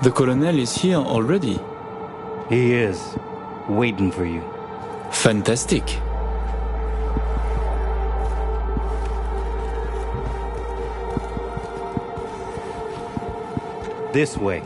The colonel is here already. He is. Waiting for you. Fantastic. This way.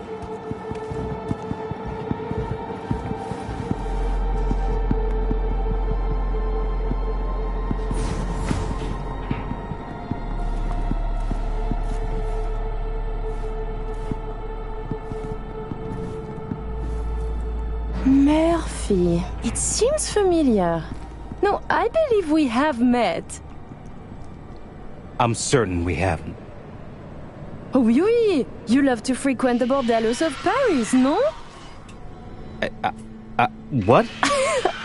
Murphy. It seems familiar. No, I believe we have met. I'm certain we haven't. Oh, oui! You love to frequent the bordellos of Paris, no? What?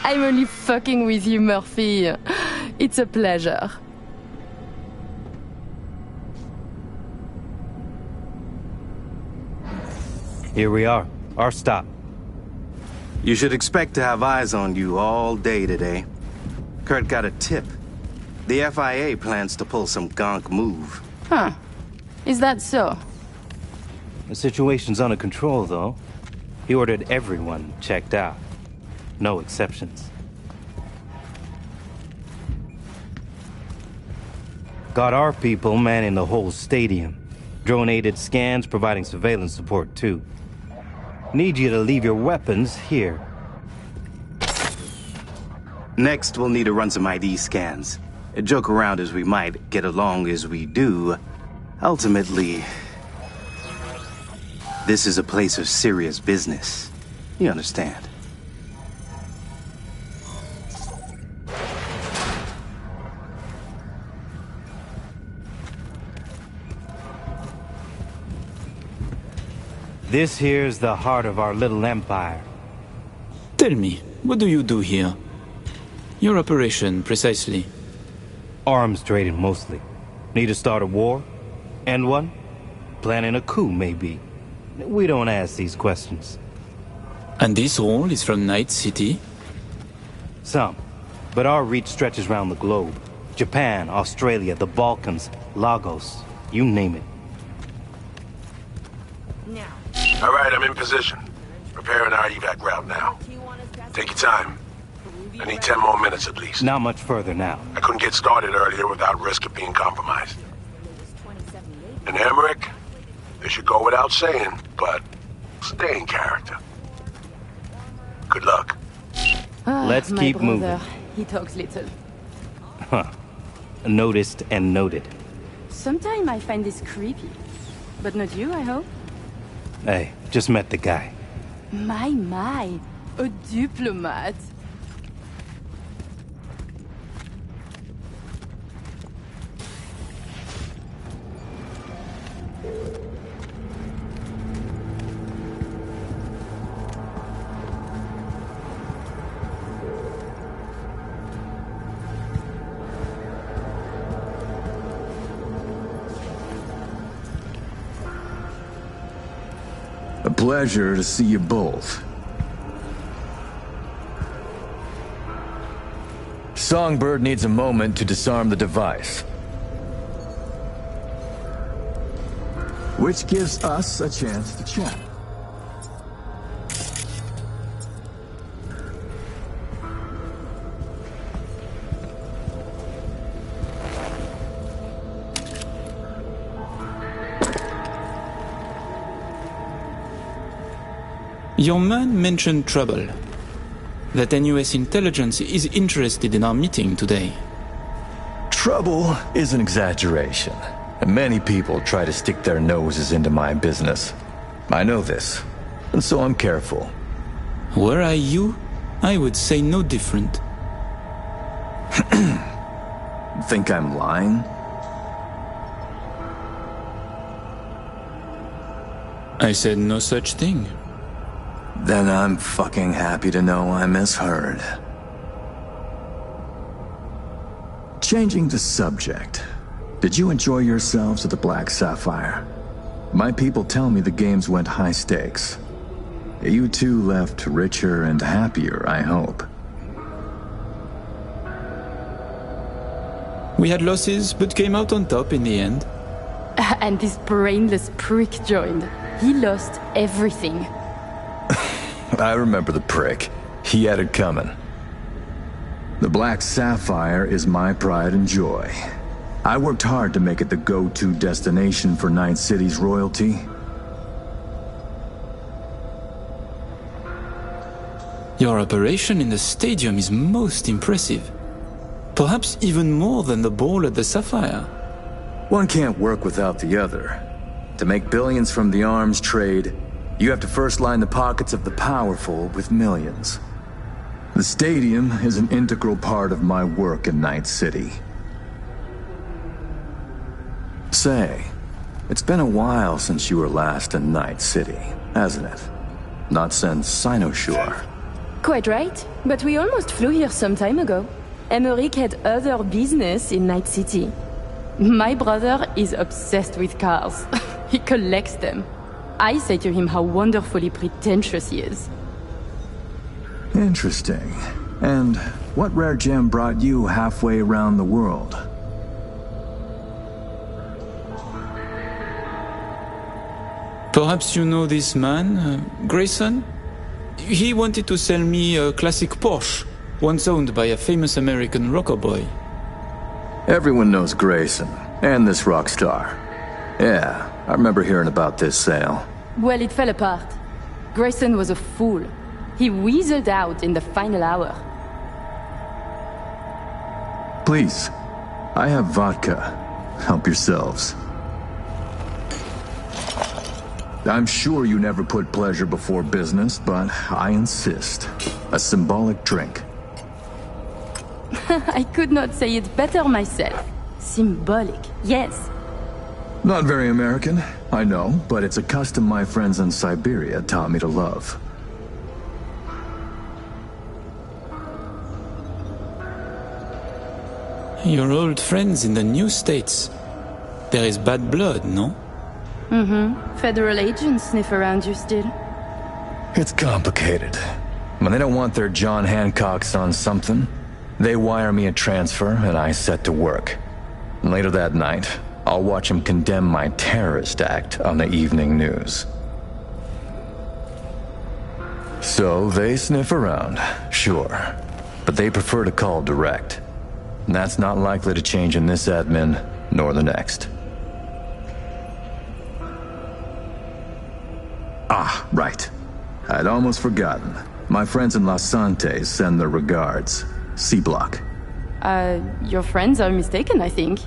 I'm only fucking with you, Murphy. It's a pleasure. Here we are. Our stop. You should expect to have eyes on you all day today. Kurt got a tip. The FIA plans to pull some gonk move. Huh. Is that so? The situation's under control, though. He ordered everyone checked out. No exceptions. Got our people manning the whole stadium. Drone-aided scans providing surveillance support, too. Need you to leave your weapons here. Next, we'll need to run some ID scans. Joke around as we might, get along as we do. Ultimately, this is a place of serious business. You understand? This here's the heart of our little empire. Tell me, what do you do here? Your operation, precisely. Arms trading, mostly. Need to start a war? End one? Planning a coup, maybe. We don't ask these questions. And this role is from Night City? Some. But our reach stretches around the globe. Japan, Australia, the Balkans, Lagos, you name it. All right, I'm in position. Preparing our evac route now. Take your time. I need 10 more minutes at least. Not much further now. I couldn't get started earlier without risk of being compromised. And Emmerich, this should go without saying, but stay in character. Good luck. Let's my keep brother. moving. He talks little. Huh. Noticed and noted. Sometimes I find this creepy. But not you, I hope? Hey, just met the guy. My, a diplomat. pleasure to see you both. Songbird needs a moment to disarm the device. Which gives us a chance to chat. Your man mentioned trouble. That NUS intelligence is interested in our meeting today. Trouble is an exaggeration. Many people try to stick their noses into my business. I know this, and so I'm careful. Were I you, I would say no different. Think I'm lying? I said no such thing. Then I'm fucking happy to know I misheard. Changing the subject. Did you enjoy yourselves at the Black Sapphire? My people tell me the games went high stakes. You two left richer and happier, I hope. We had losses, but came out on top in the end. And this brainless prick joined. He lost everything. I remember the prick. He had it coming. The Black Sapphire is my pride and joy. I worked hard to make it the go-to destination for Night City's royalty. Your operation in the stadium is most impressive. Perhaps even more than the ball at the Sapphire. One can't work without the other. To make billions from the arms trade, you have to first line the pockets of the powerful with millions. The stadium is an integral part of my work in Night City. Say, it's been a while since you were last in Night City, hasn't it? Not since Sinosure. Quite right, but we almost flew here some time ago. Emmerich had other business in Night City. My brother is obsessed with cars. He collects them. I say to him how wonderfully pretentious he is. Interesting. And what rare gem brought you halfway around the world? Perhaps you know this man, Grayson? He wanted to sell me a classic Porsche, once owned by a famous American rocker boy. Everyone knows Grayson, and this rock star. Yeah, I remember hearing about this sale. Well, it fell apart. Grayson was a fool. He weaseled out in the final hour. Please, I have vodka. Help yourselves. I'm sure you never put pleasure before business, but I insist. A symbolic drink. I could not say it better myself. Symbolic, yes. Not very American, I know, but it's a custom my friends in Siberia taught me to love. Your old friends in the new states. There is bad blood, no? Mm-hmm. Federal agents sniff around you still. It's complicated. When they don't want their John Hancocks on something, they wire me a transfer and I set to work. And later that night, I'll watch them condemn my terrorist act on the evening news. So they sniff around, sure. But they prefer to call direct. And that's not likely to change in this admin, nor the next. Ah, right. I'd almost forgotten. My friends in Los Santos send their regards. C-Block. Your friends are mistaken, I think.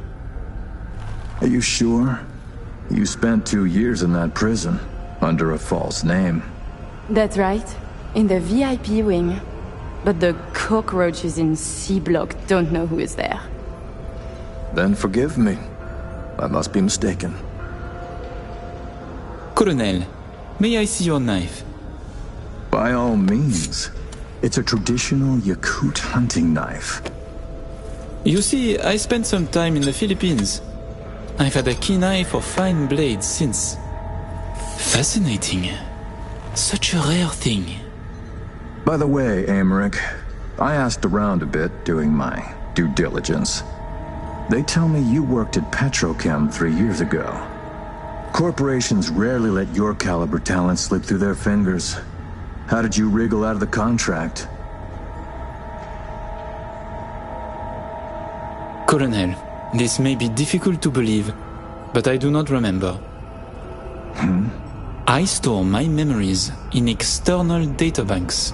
Are you sure? You spent 2 years in that prison, under a false name. That's right. In the VIP wing. But the cockroaches in C-Block don't know who is there. Then forgive me. I must be mistaken. Colonel, may I see your knife? By all means. It's a traditional Yakut hunting knife. You see, I spent some time in the Philippines. I've had a keen eye for fine blades since. Fascinating. Such a rare thing. By the way, Emmerich, I asked around a bit doing my due diligence. They tell me you worked at Petrochem 3 years ago. Corporations rarely let your caliber talent slip through their fingers. How did you wriggle out of the contract? Colonel, this may be difficult to believe, but I do not remember. I store my memories in external databanks.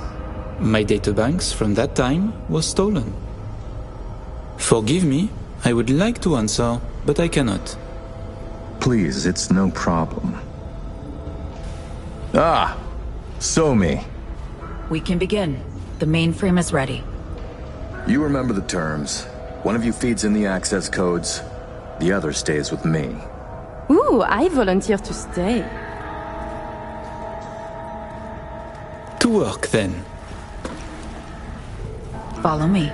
My databanks from that time was stolen. Forgive me, I would like to answer, but I cannot. Please, it's no problem. Ah! Somi. We can begin. The mainframe is ready. You remember the terms. One of you feeds in the access codes, the other stays with me. Ooh, I volunteer to stay. To work, then. Follow me.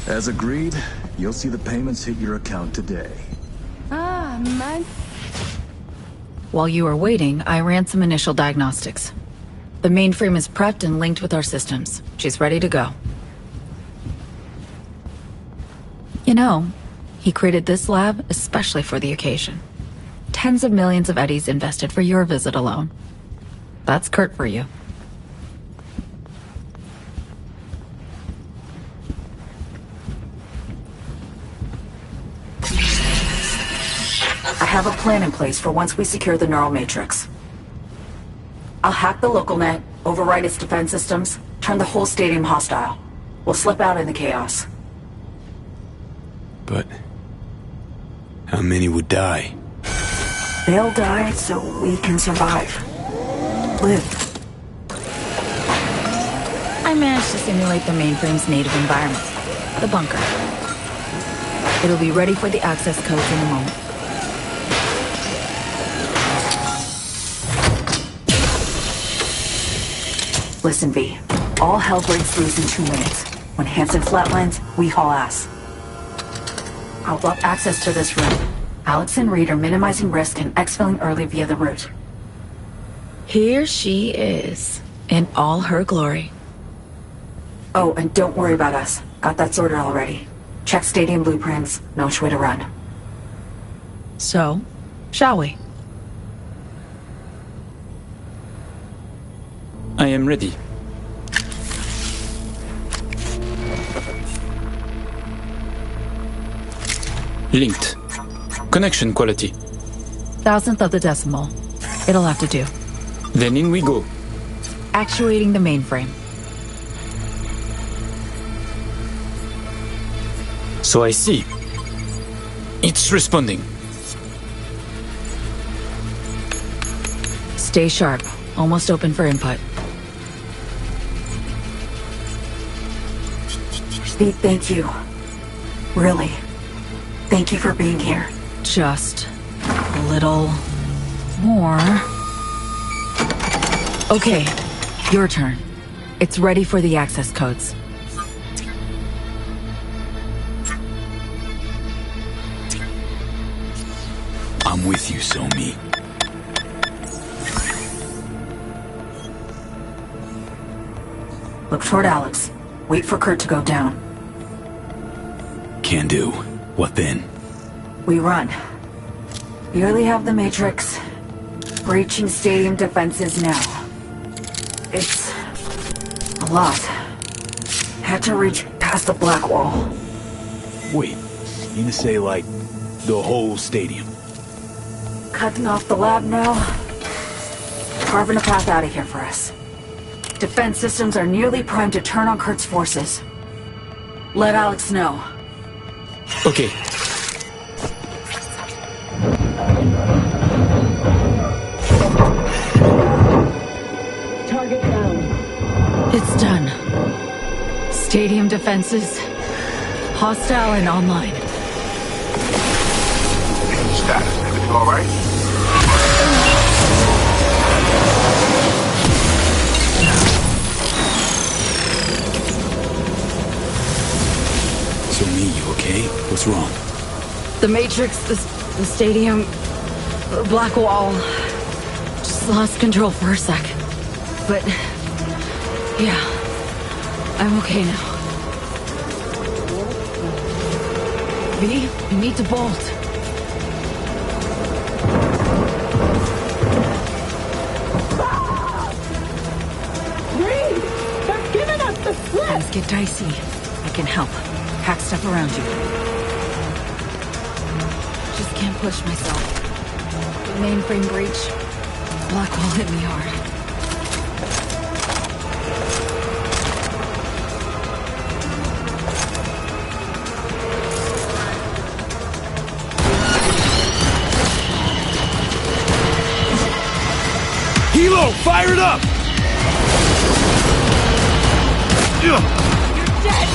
As agreed, you'll see the payments hit your account today. Ah, man. While you were waiting, I ran some initial diagnostics. The mainframe is prepped and linked with our systems. She's ready to go. You know, he created this lab especially for the occasion. Tens of millions of eddies invested for your visit alone. That's Kurt for you. I have a plan in place for once we secure the neural matrix. I'll hack the local net, override its defense systems, turn the whole stadium hostile. We'll slip out in the chaos. But how many would die? They'll die so we can survive. Live. I managed to simulate the mainframe's native environment, the bunker. It'll be ready for the access codes in a moment. Listen, V. All hell breaks loose in 2 minutes. When Hansen flatlines, we haul ass. I'll block access to this room. Alex and Reed are minimizing risk and exfilling early via the route. Here she is, in all her glory. Oh, and don't worry about us. Got that sorted already. Check stadium blueprints, no which way to run. So, shall we? I am ready. Linked. Connection quality. 1,000th of the decimal. It'll have to do. Then in we go. Actuating the mainframe. So I see. It's responding. Stay sharp. Almost open for input. Pete, thank you. Really. Thank you for being here. Just a little more. Okay, your turn. It's ready for the access codes. I'm with you, Somi. Look toward Alex. Wait for Kurt to go down. Can do. What then? We run. Barely have the Matrix. Breaching stadium defenses now. It's a lot. Had to reach past the black wall. Wait, you mean to say, like, the whole stadium? Cutting off the lab now. Carving a path out of here for us. Defense systems are nearly primed to turn on Kurt's forces. Let Alex know. Okay. Target down. It's done. Stadium defenses. Hostile and online. Status. Everything all right? So The Matrix, the stadium, the black wall. Just lost control for a sec. But, yeah, I'm okay now. V, you need to bolt. Things get dicey. I can help. Hack stuff around you. Just can't push myself. The mainframe breach. Black hole hit me hard. Hilo, fire it up! You're dead,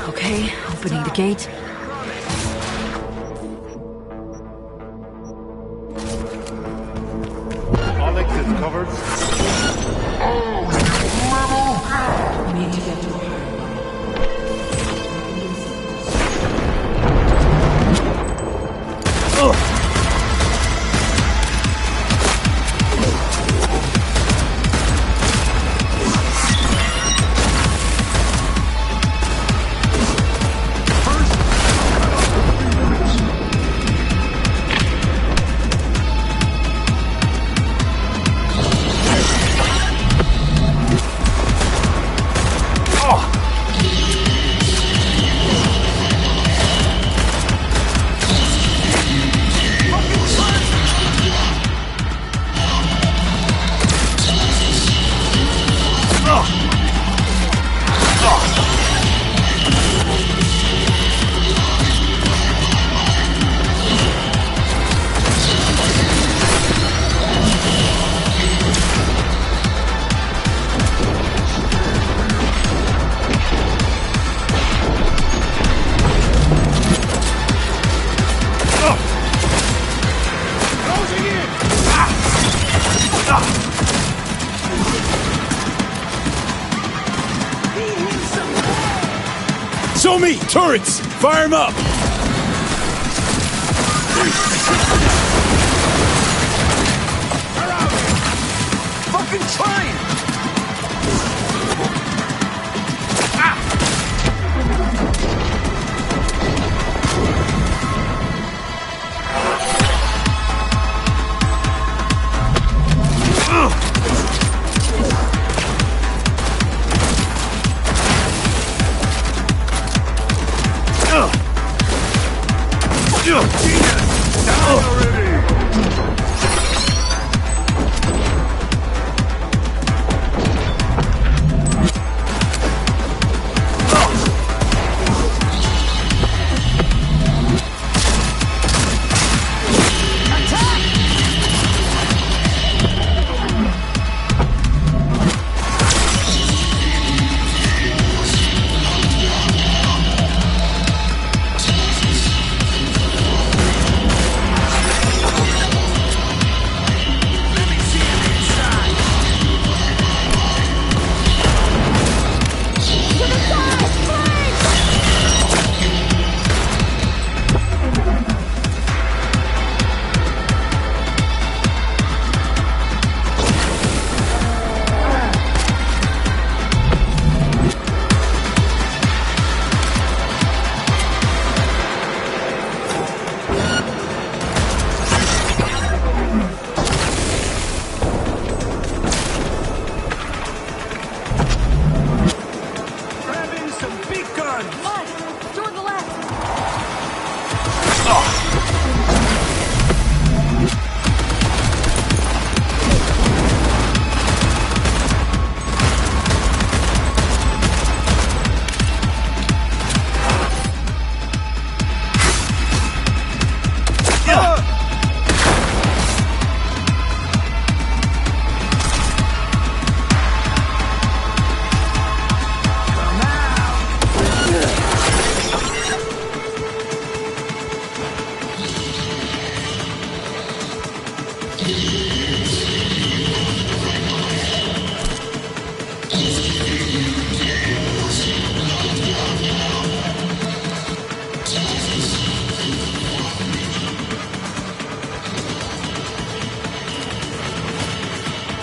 Okay, opening the gate. All exits covered. We need to get to her. Show me! Turrets! Fire them up! Fucking trying!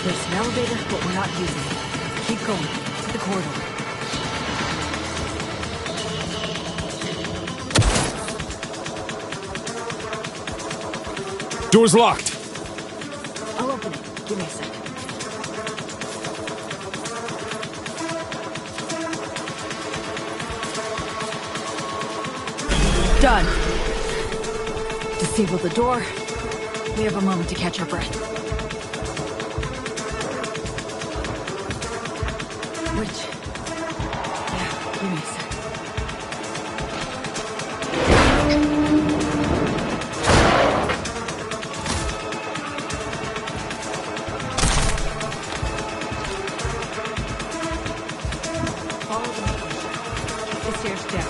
There's an elevator, but we're not using it. Keep going. To the corridor. Door's locked. I'll open it. Give me a second. Done. Disable the door. We have a moment to catch our breath. Which? Yeah, give me a sec. Follow the motion. This stairs down.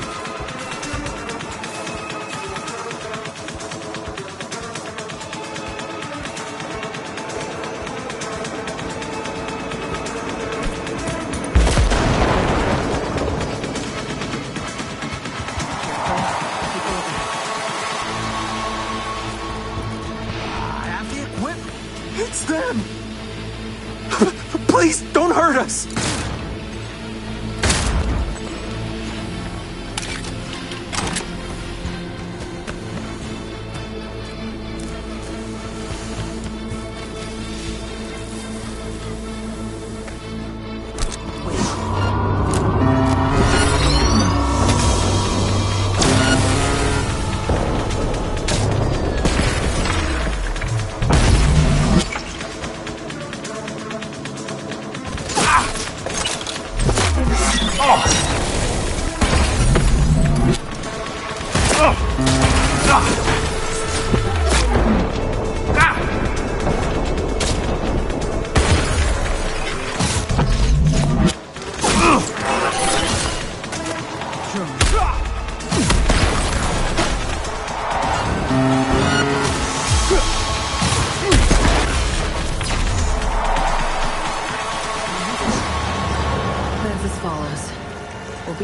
It's them! Please, don't hurt us!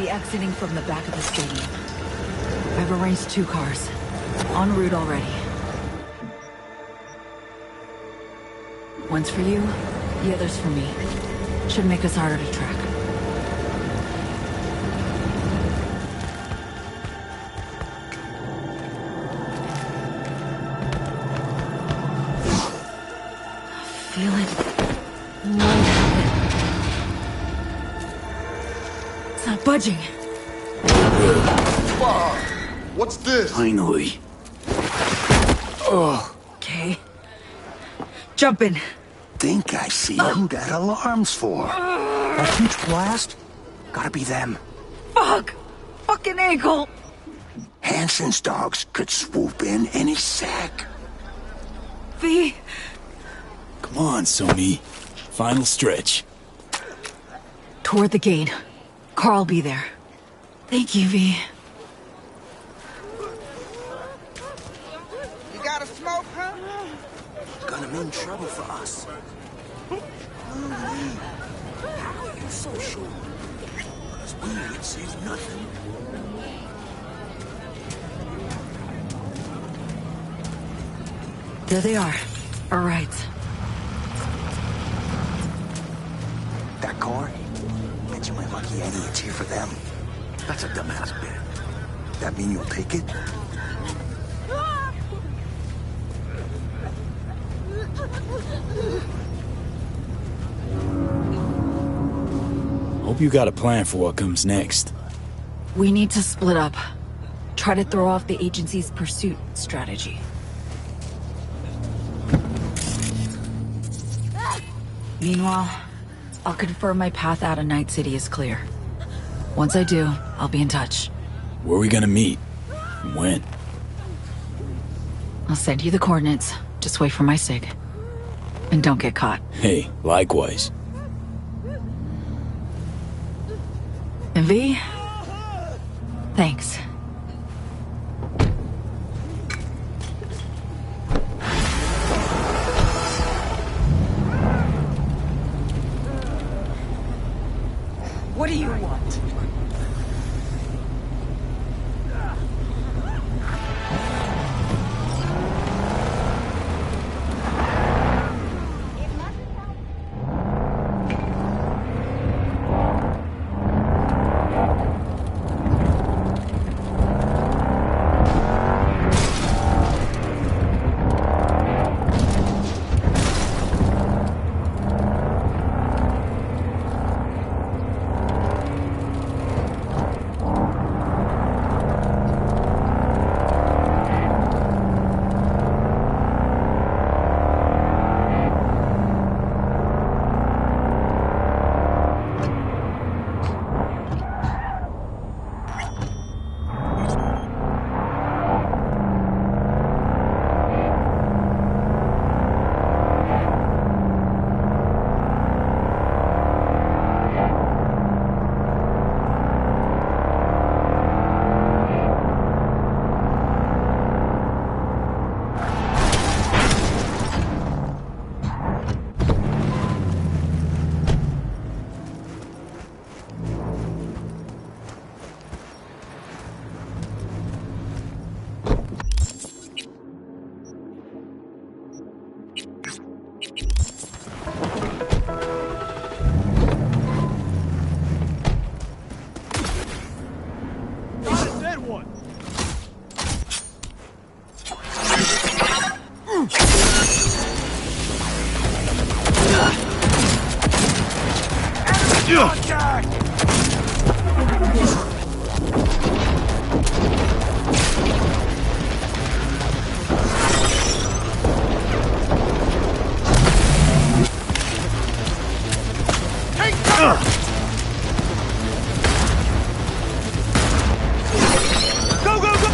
Exiting from the back of the stadium. I've arranged 2 cars. En route already. One's for you, the other's for me. Should make us harder to track. Feel it. It's not budging. What's this? Finally. Oh. Okay. Jump in. Think I see who that alarm's for. That huge blast? Gotta be them. Fuck! Fucking ankle! Hansen's dogs could swoop in any sec. V. Come on, Sony. Final stretch. Toward the gate. Carl'll be there. Thank you, V. You got a smoke, huh? Gonna mean trouble for us. How are you so sure? Because we ain't seen nothing. There they are. All right. That car? Bet you my lucky Eddie it's here for them. That's a dumbass bit. That mean you'll take it? Hope you got a plan for what comes next. We need to split up. Try to throw off the agency's pursuit strategy. Meanwhile, I'll confirm my path out of Night City is clear. Once I do, I'll be in touch. Where are we gonna meet? And when? I'll send you the coordinates. Just wait for my sig. And don't get caught. Hey, likewise. And V? Thanks. What do you want? one. Contact! Take cover! Go, go, go!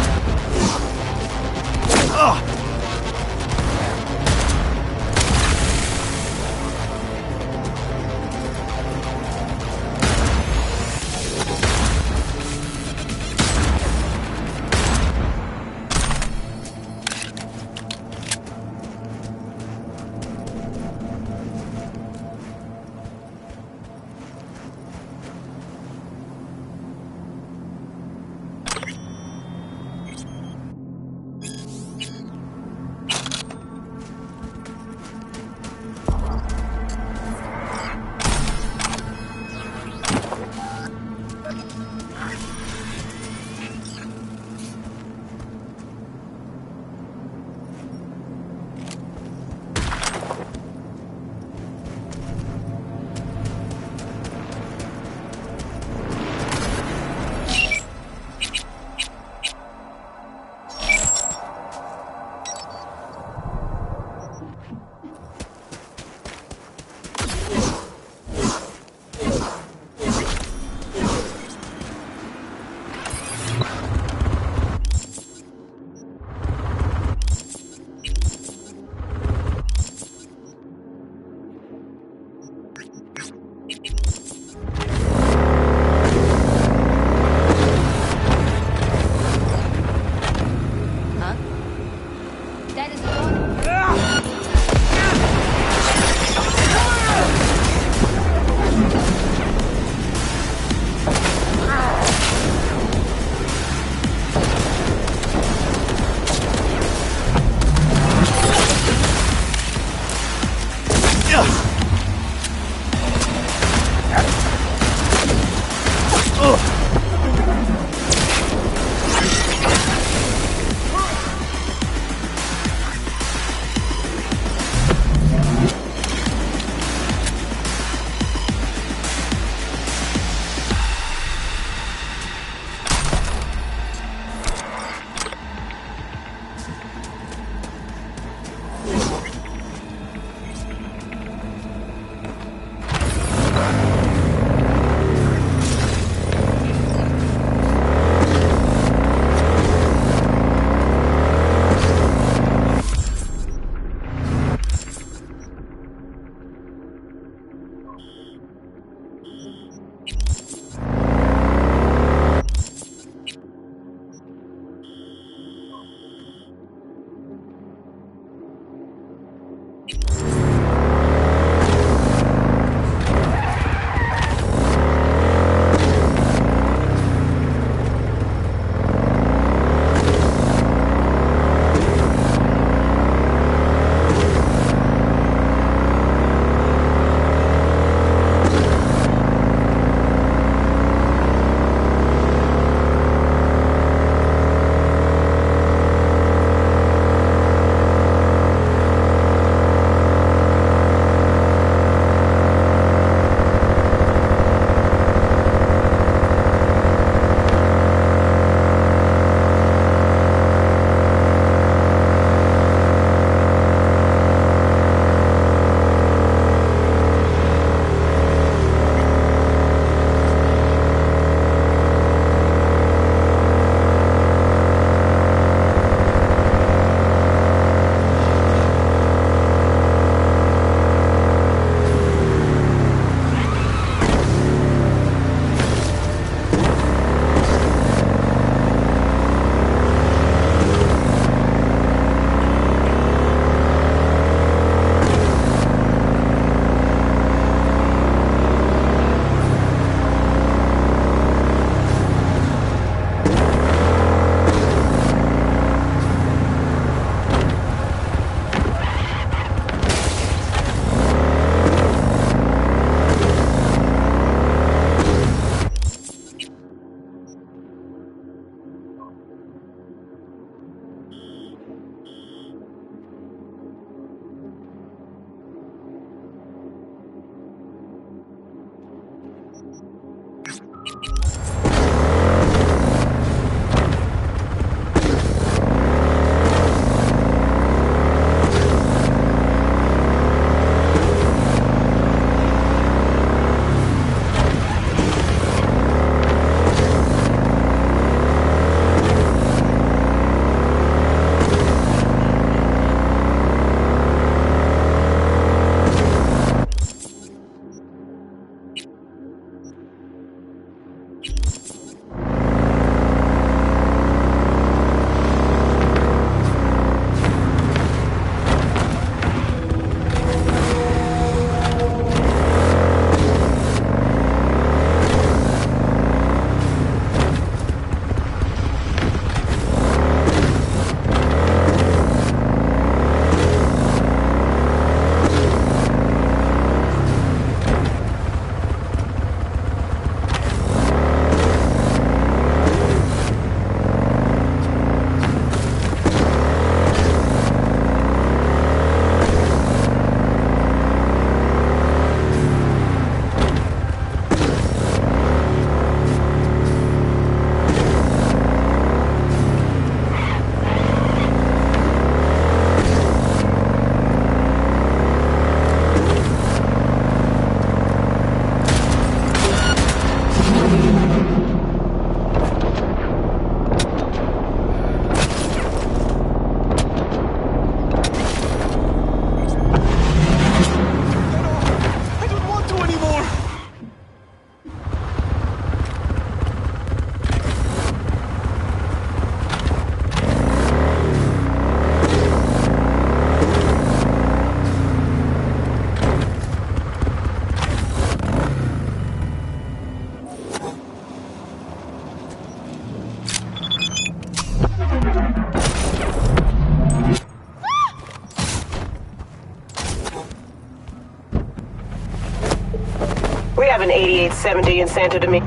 70 in Santo Domingo.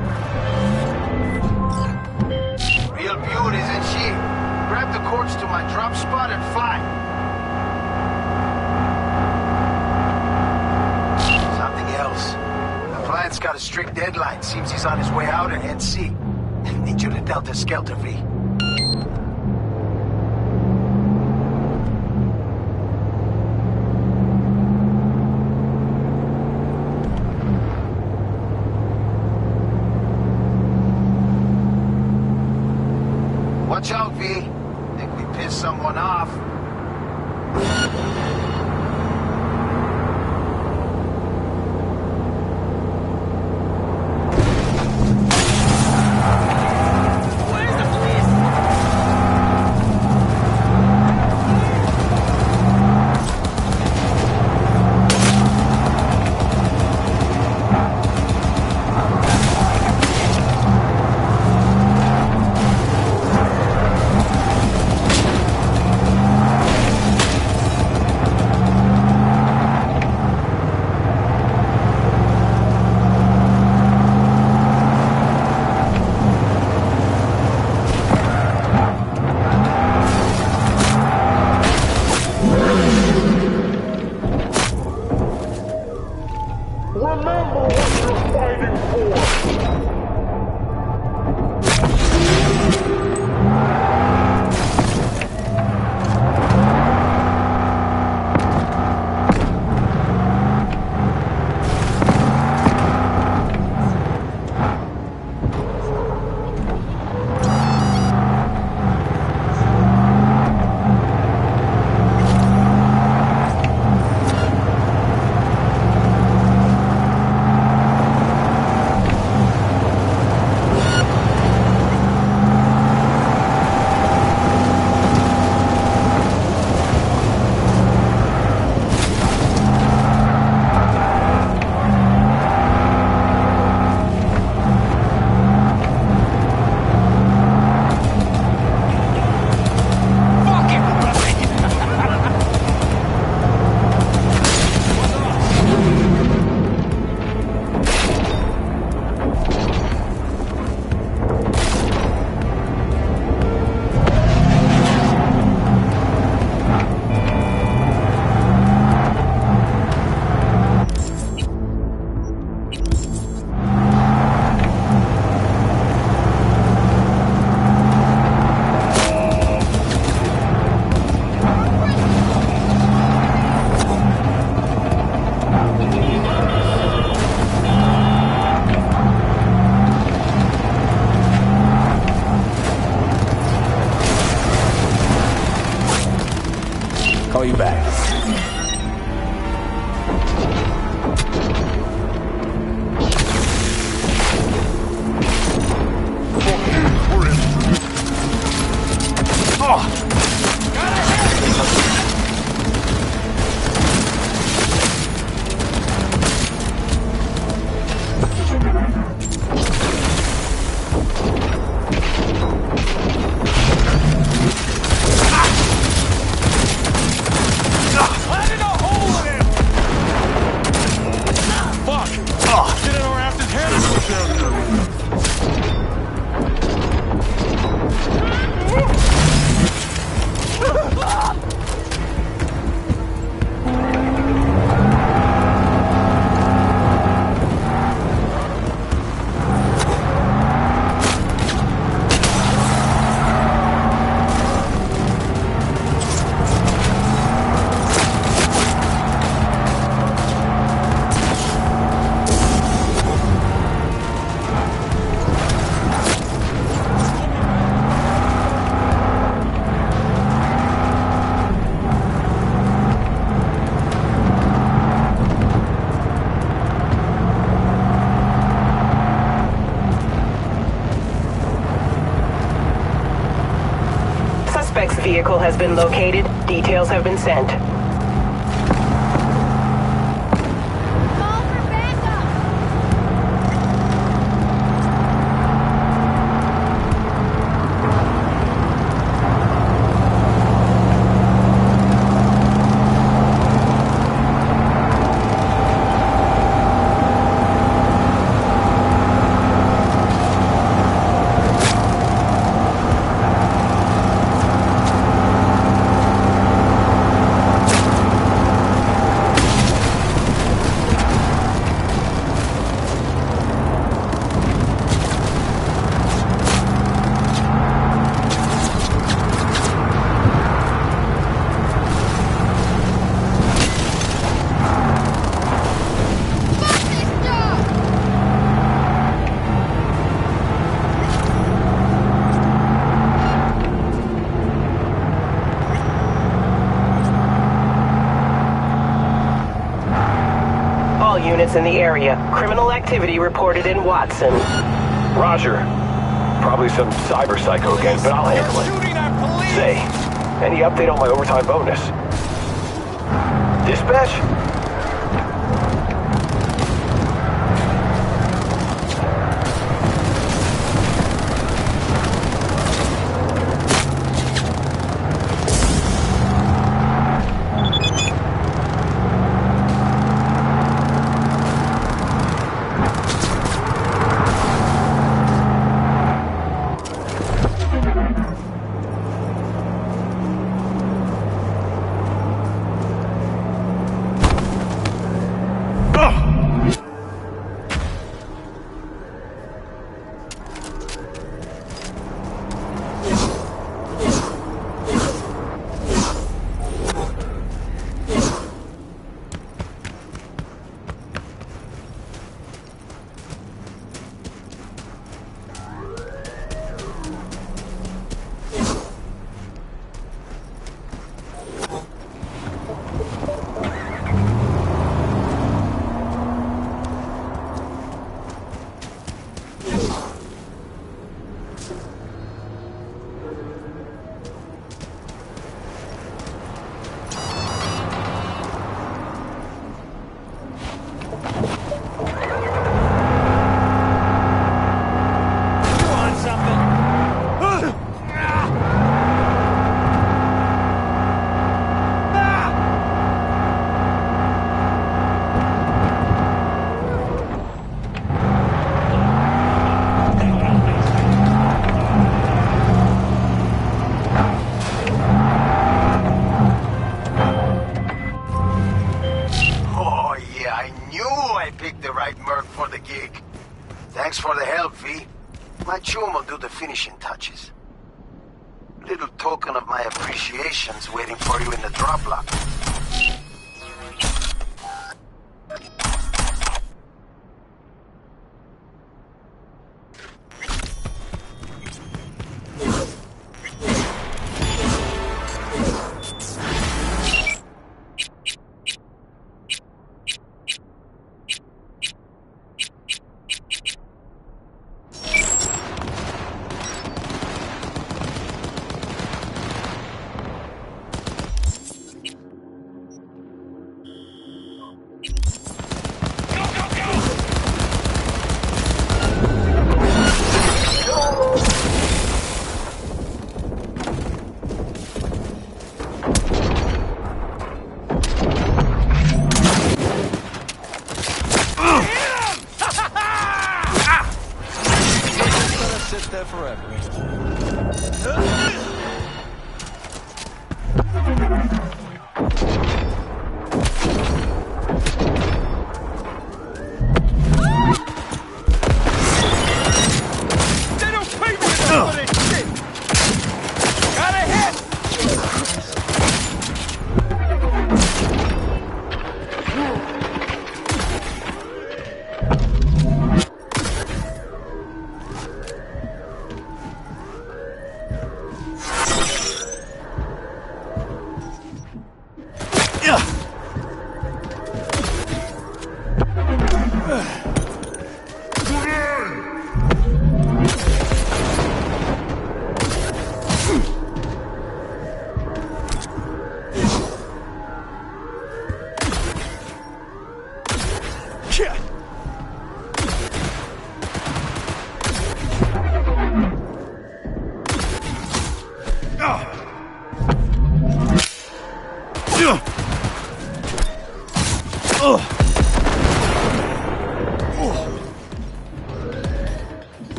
Real beaut, isn't she? Grab the corpse to my drop spot and fly. Something else. The client's got a strict deadline. Seems he's on his way out and head C. Need you to Delta Skelter V. Watch out, V. Think we pissed someone off. Call you back. Suspect's vehicle has been located. Details have been sent. in the area. Criminal activity reported in Watson. Roger. Probably some cyber psycho again, but I'll handle it. Say, any update on my overtime bonus? Dispatch? Thanks for the help, V. My chum will do the finishing touches. Little token of my appreciation's waiting for you in the drop block.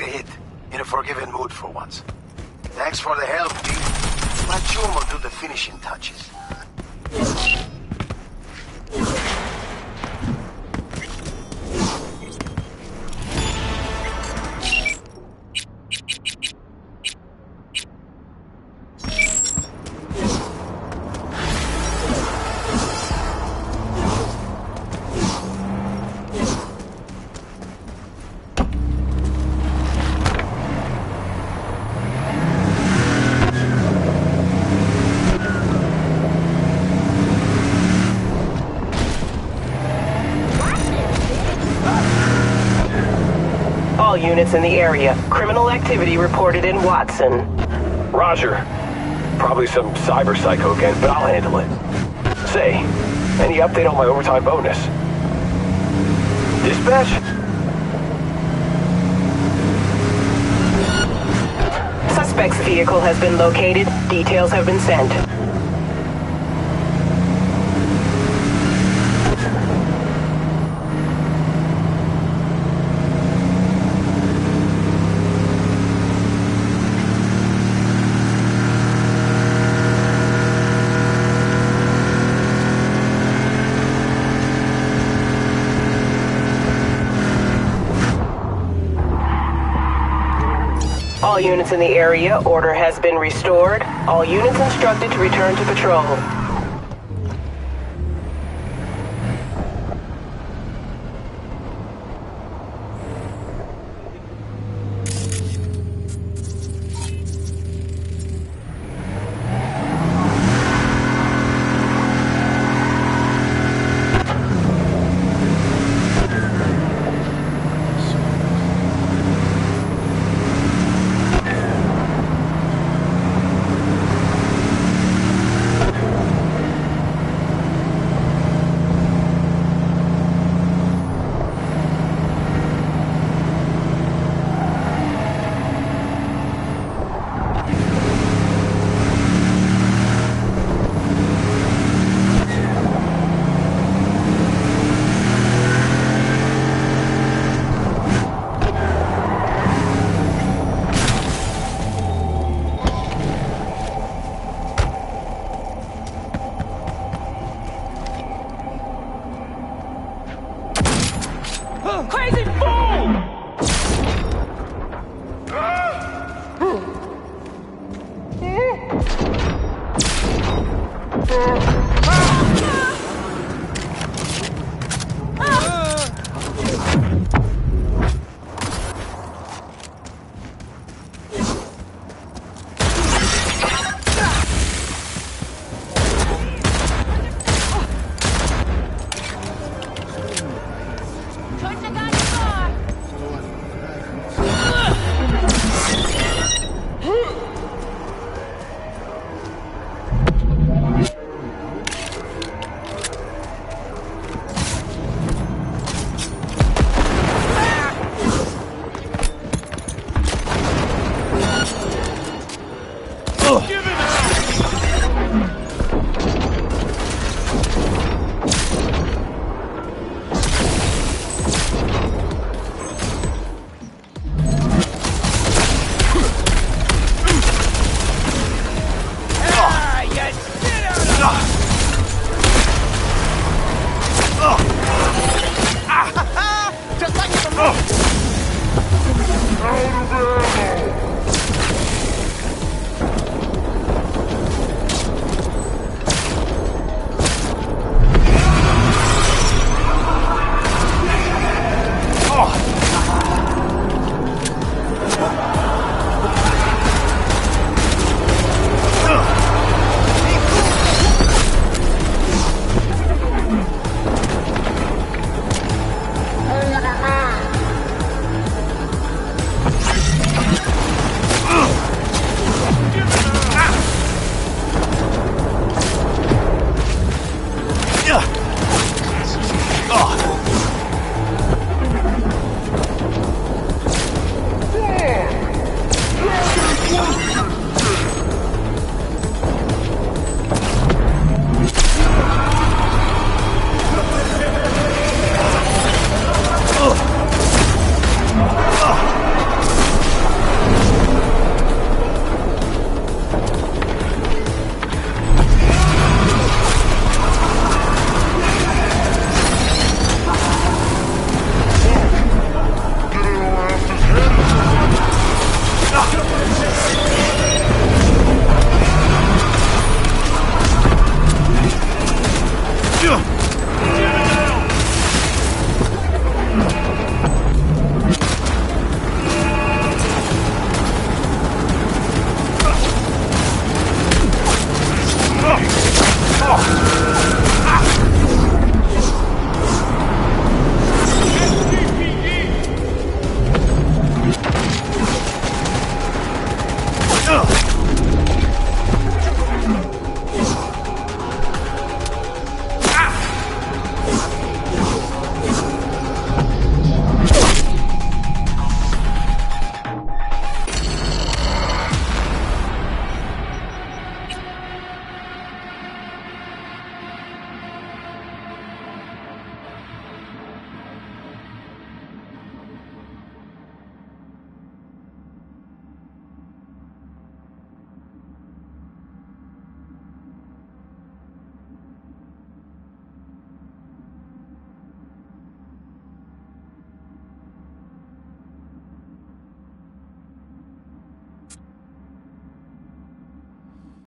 hit. In a forgiving mood for once. Thanks for the help, V. My chum will do the finishing touches. All units in the area. Criminal activity reported in Watson. Roger. Probably some cyber psycho again, but I'll handle it. Say, any update on my overtime bonus? Dispatch? Suspect's vehicle has been located. Details have been sent. All units in the area, order has been restored. All units instructed to return to patrol.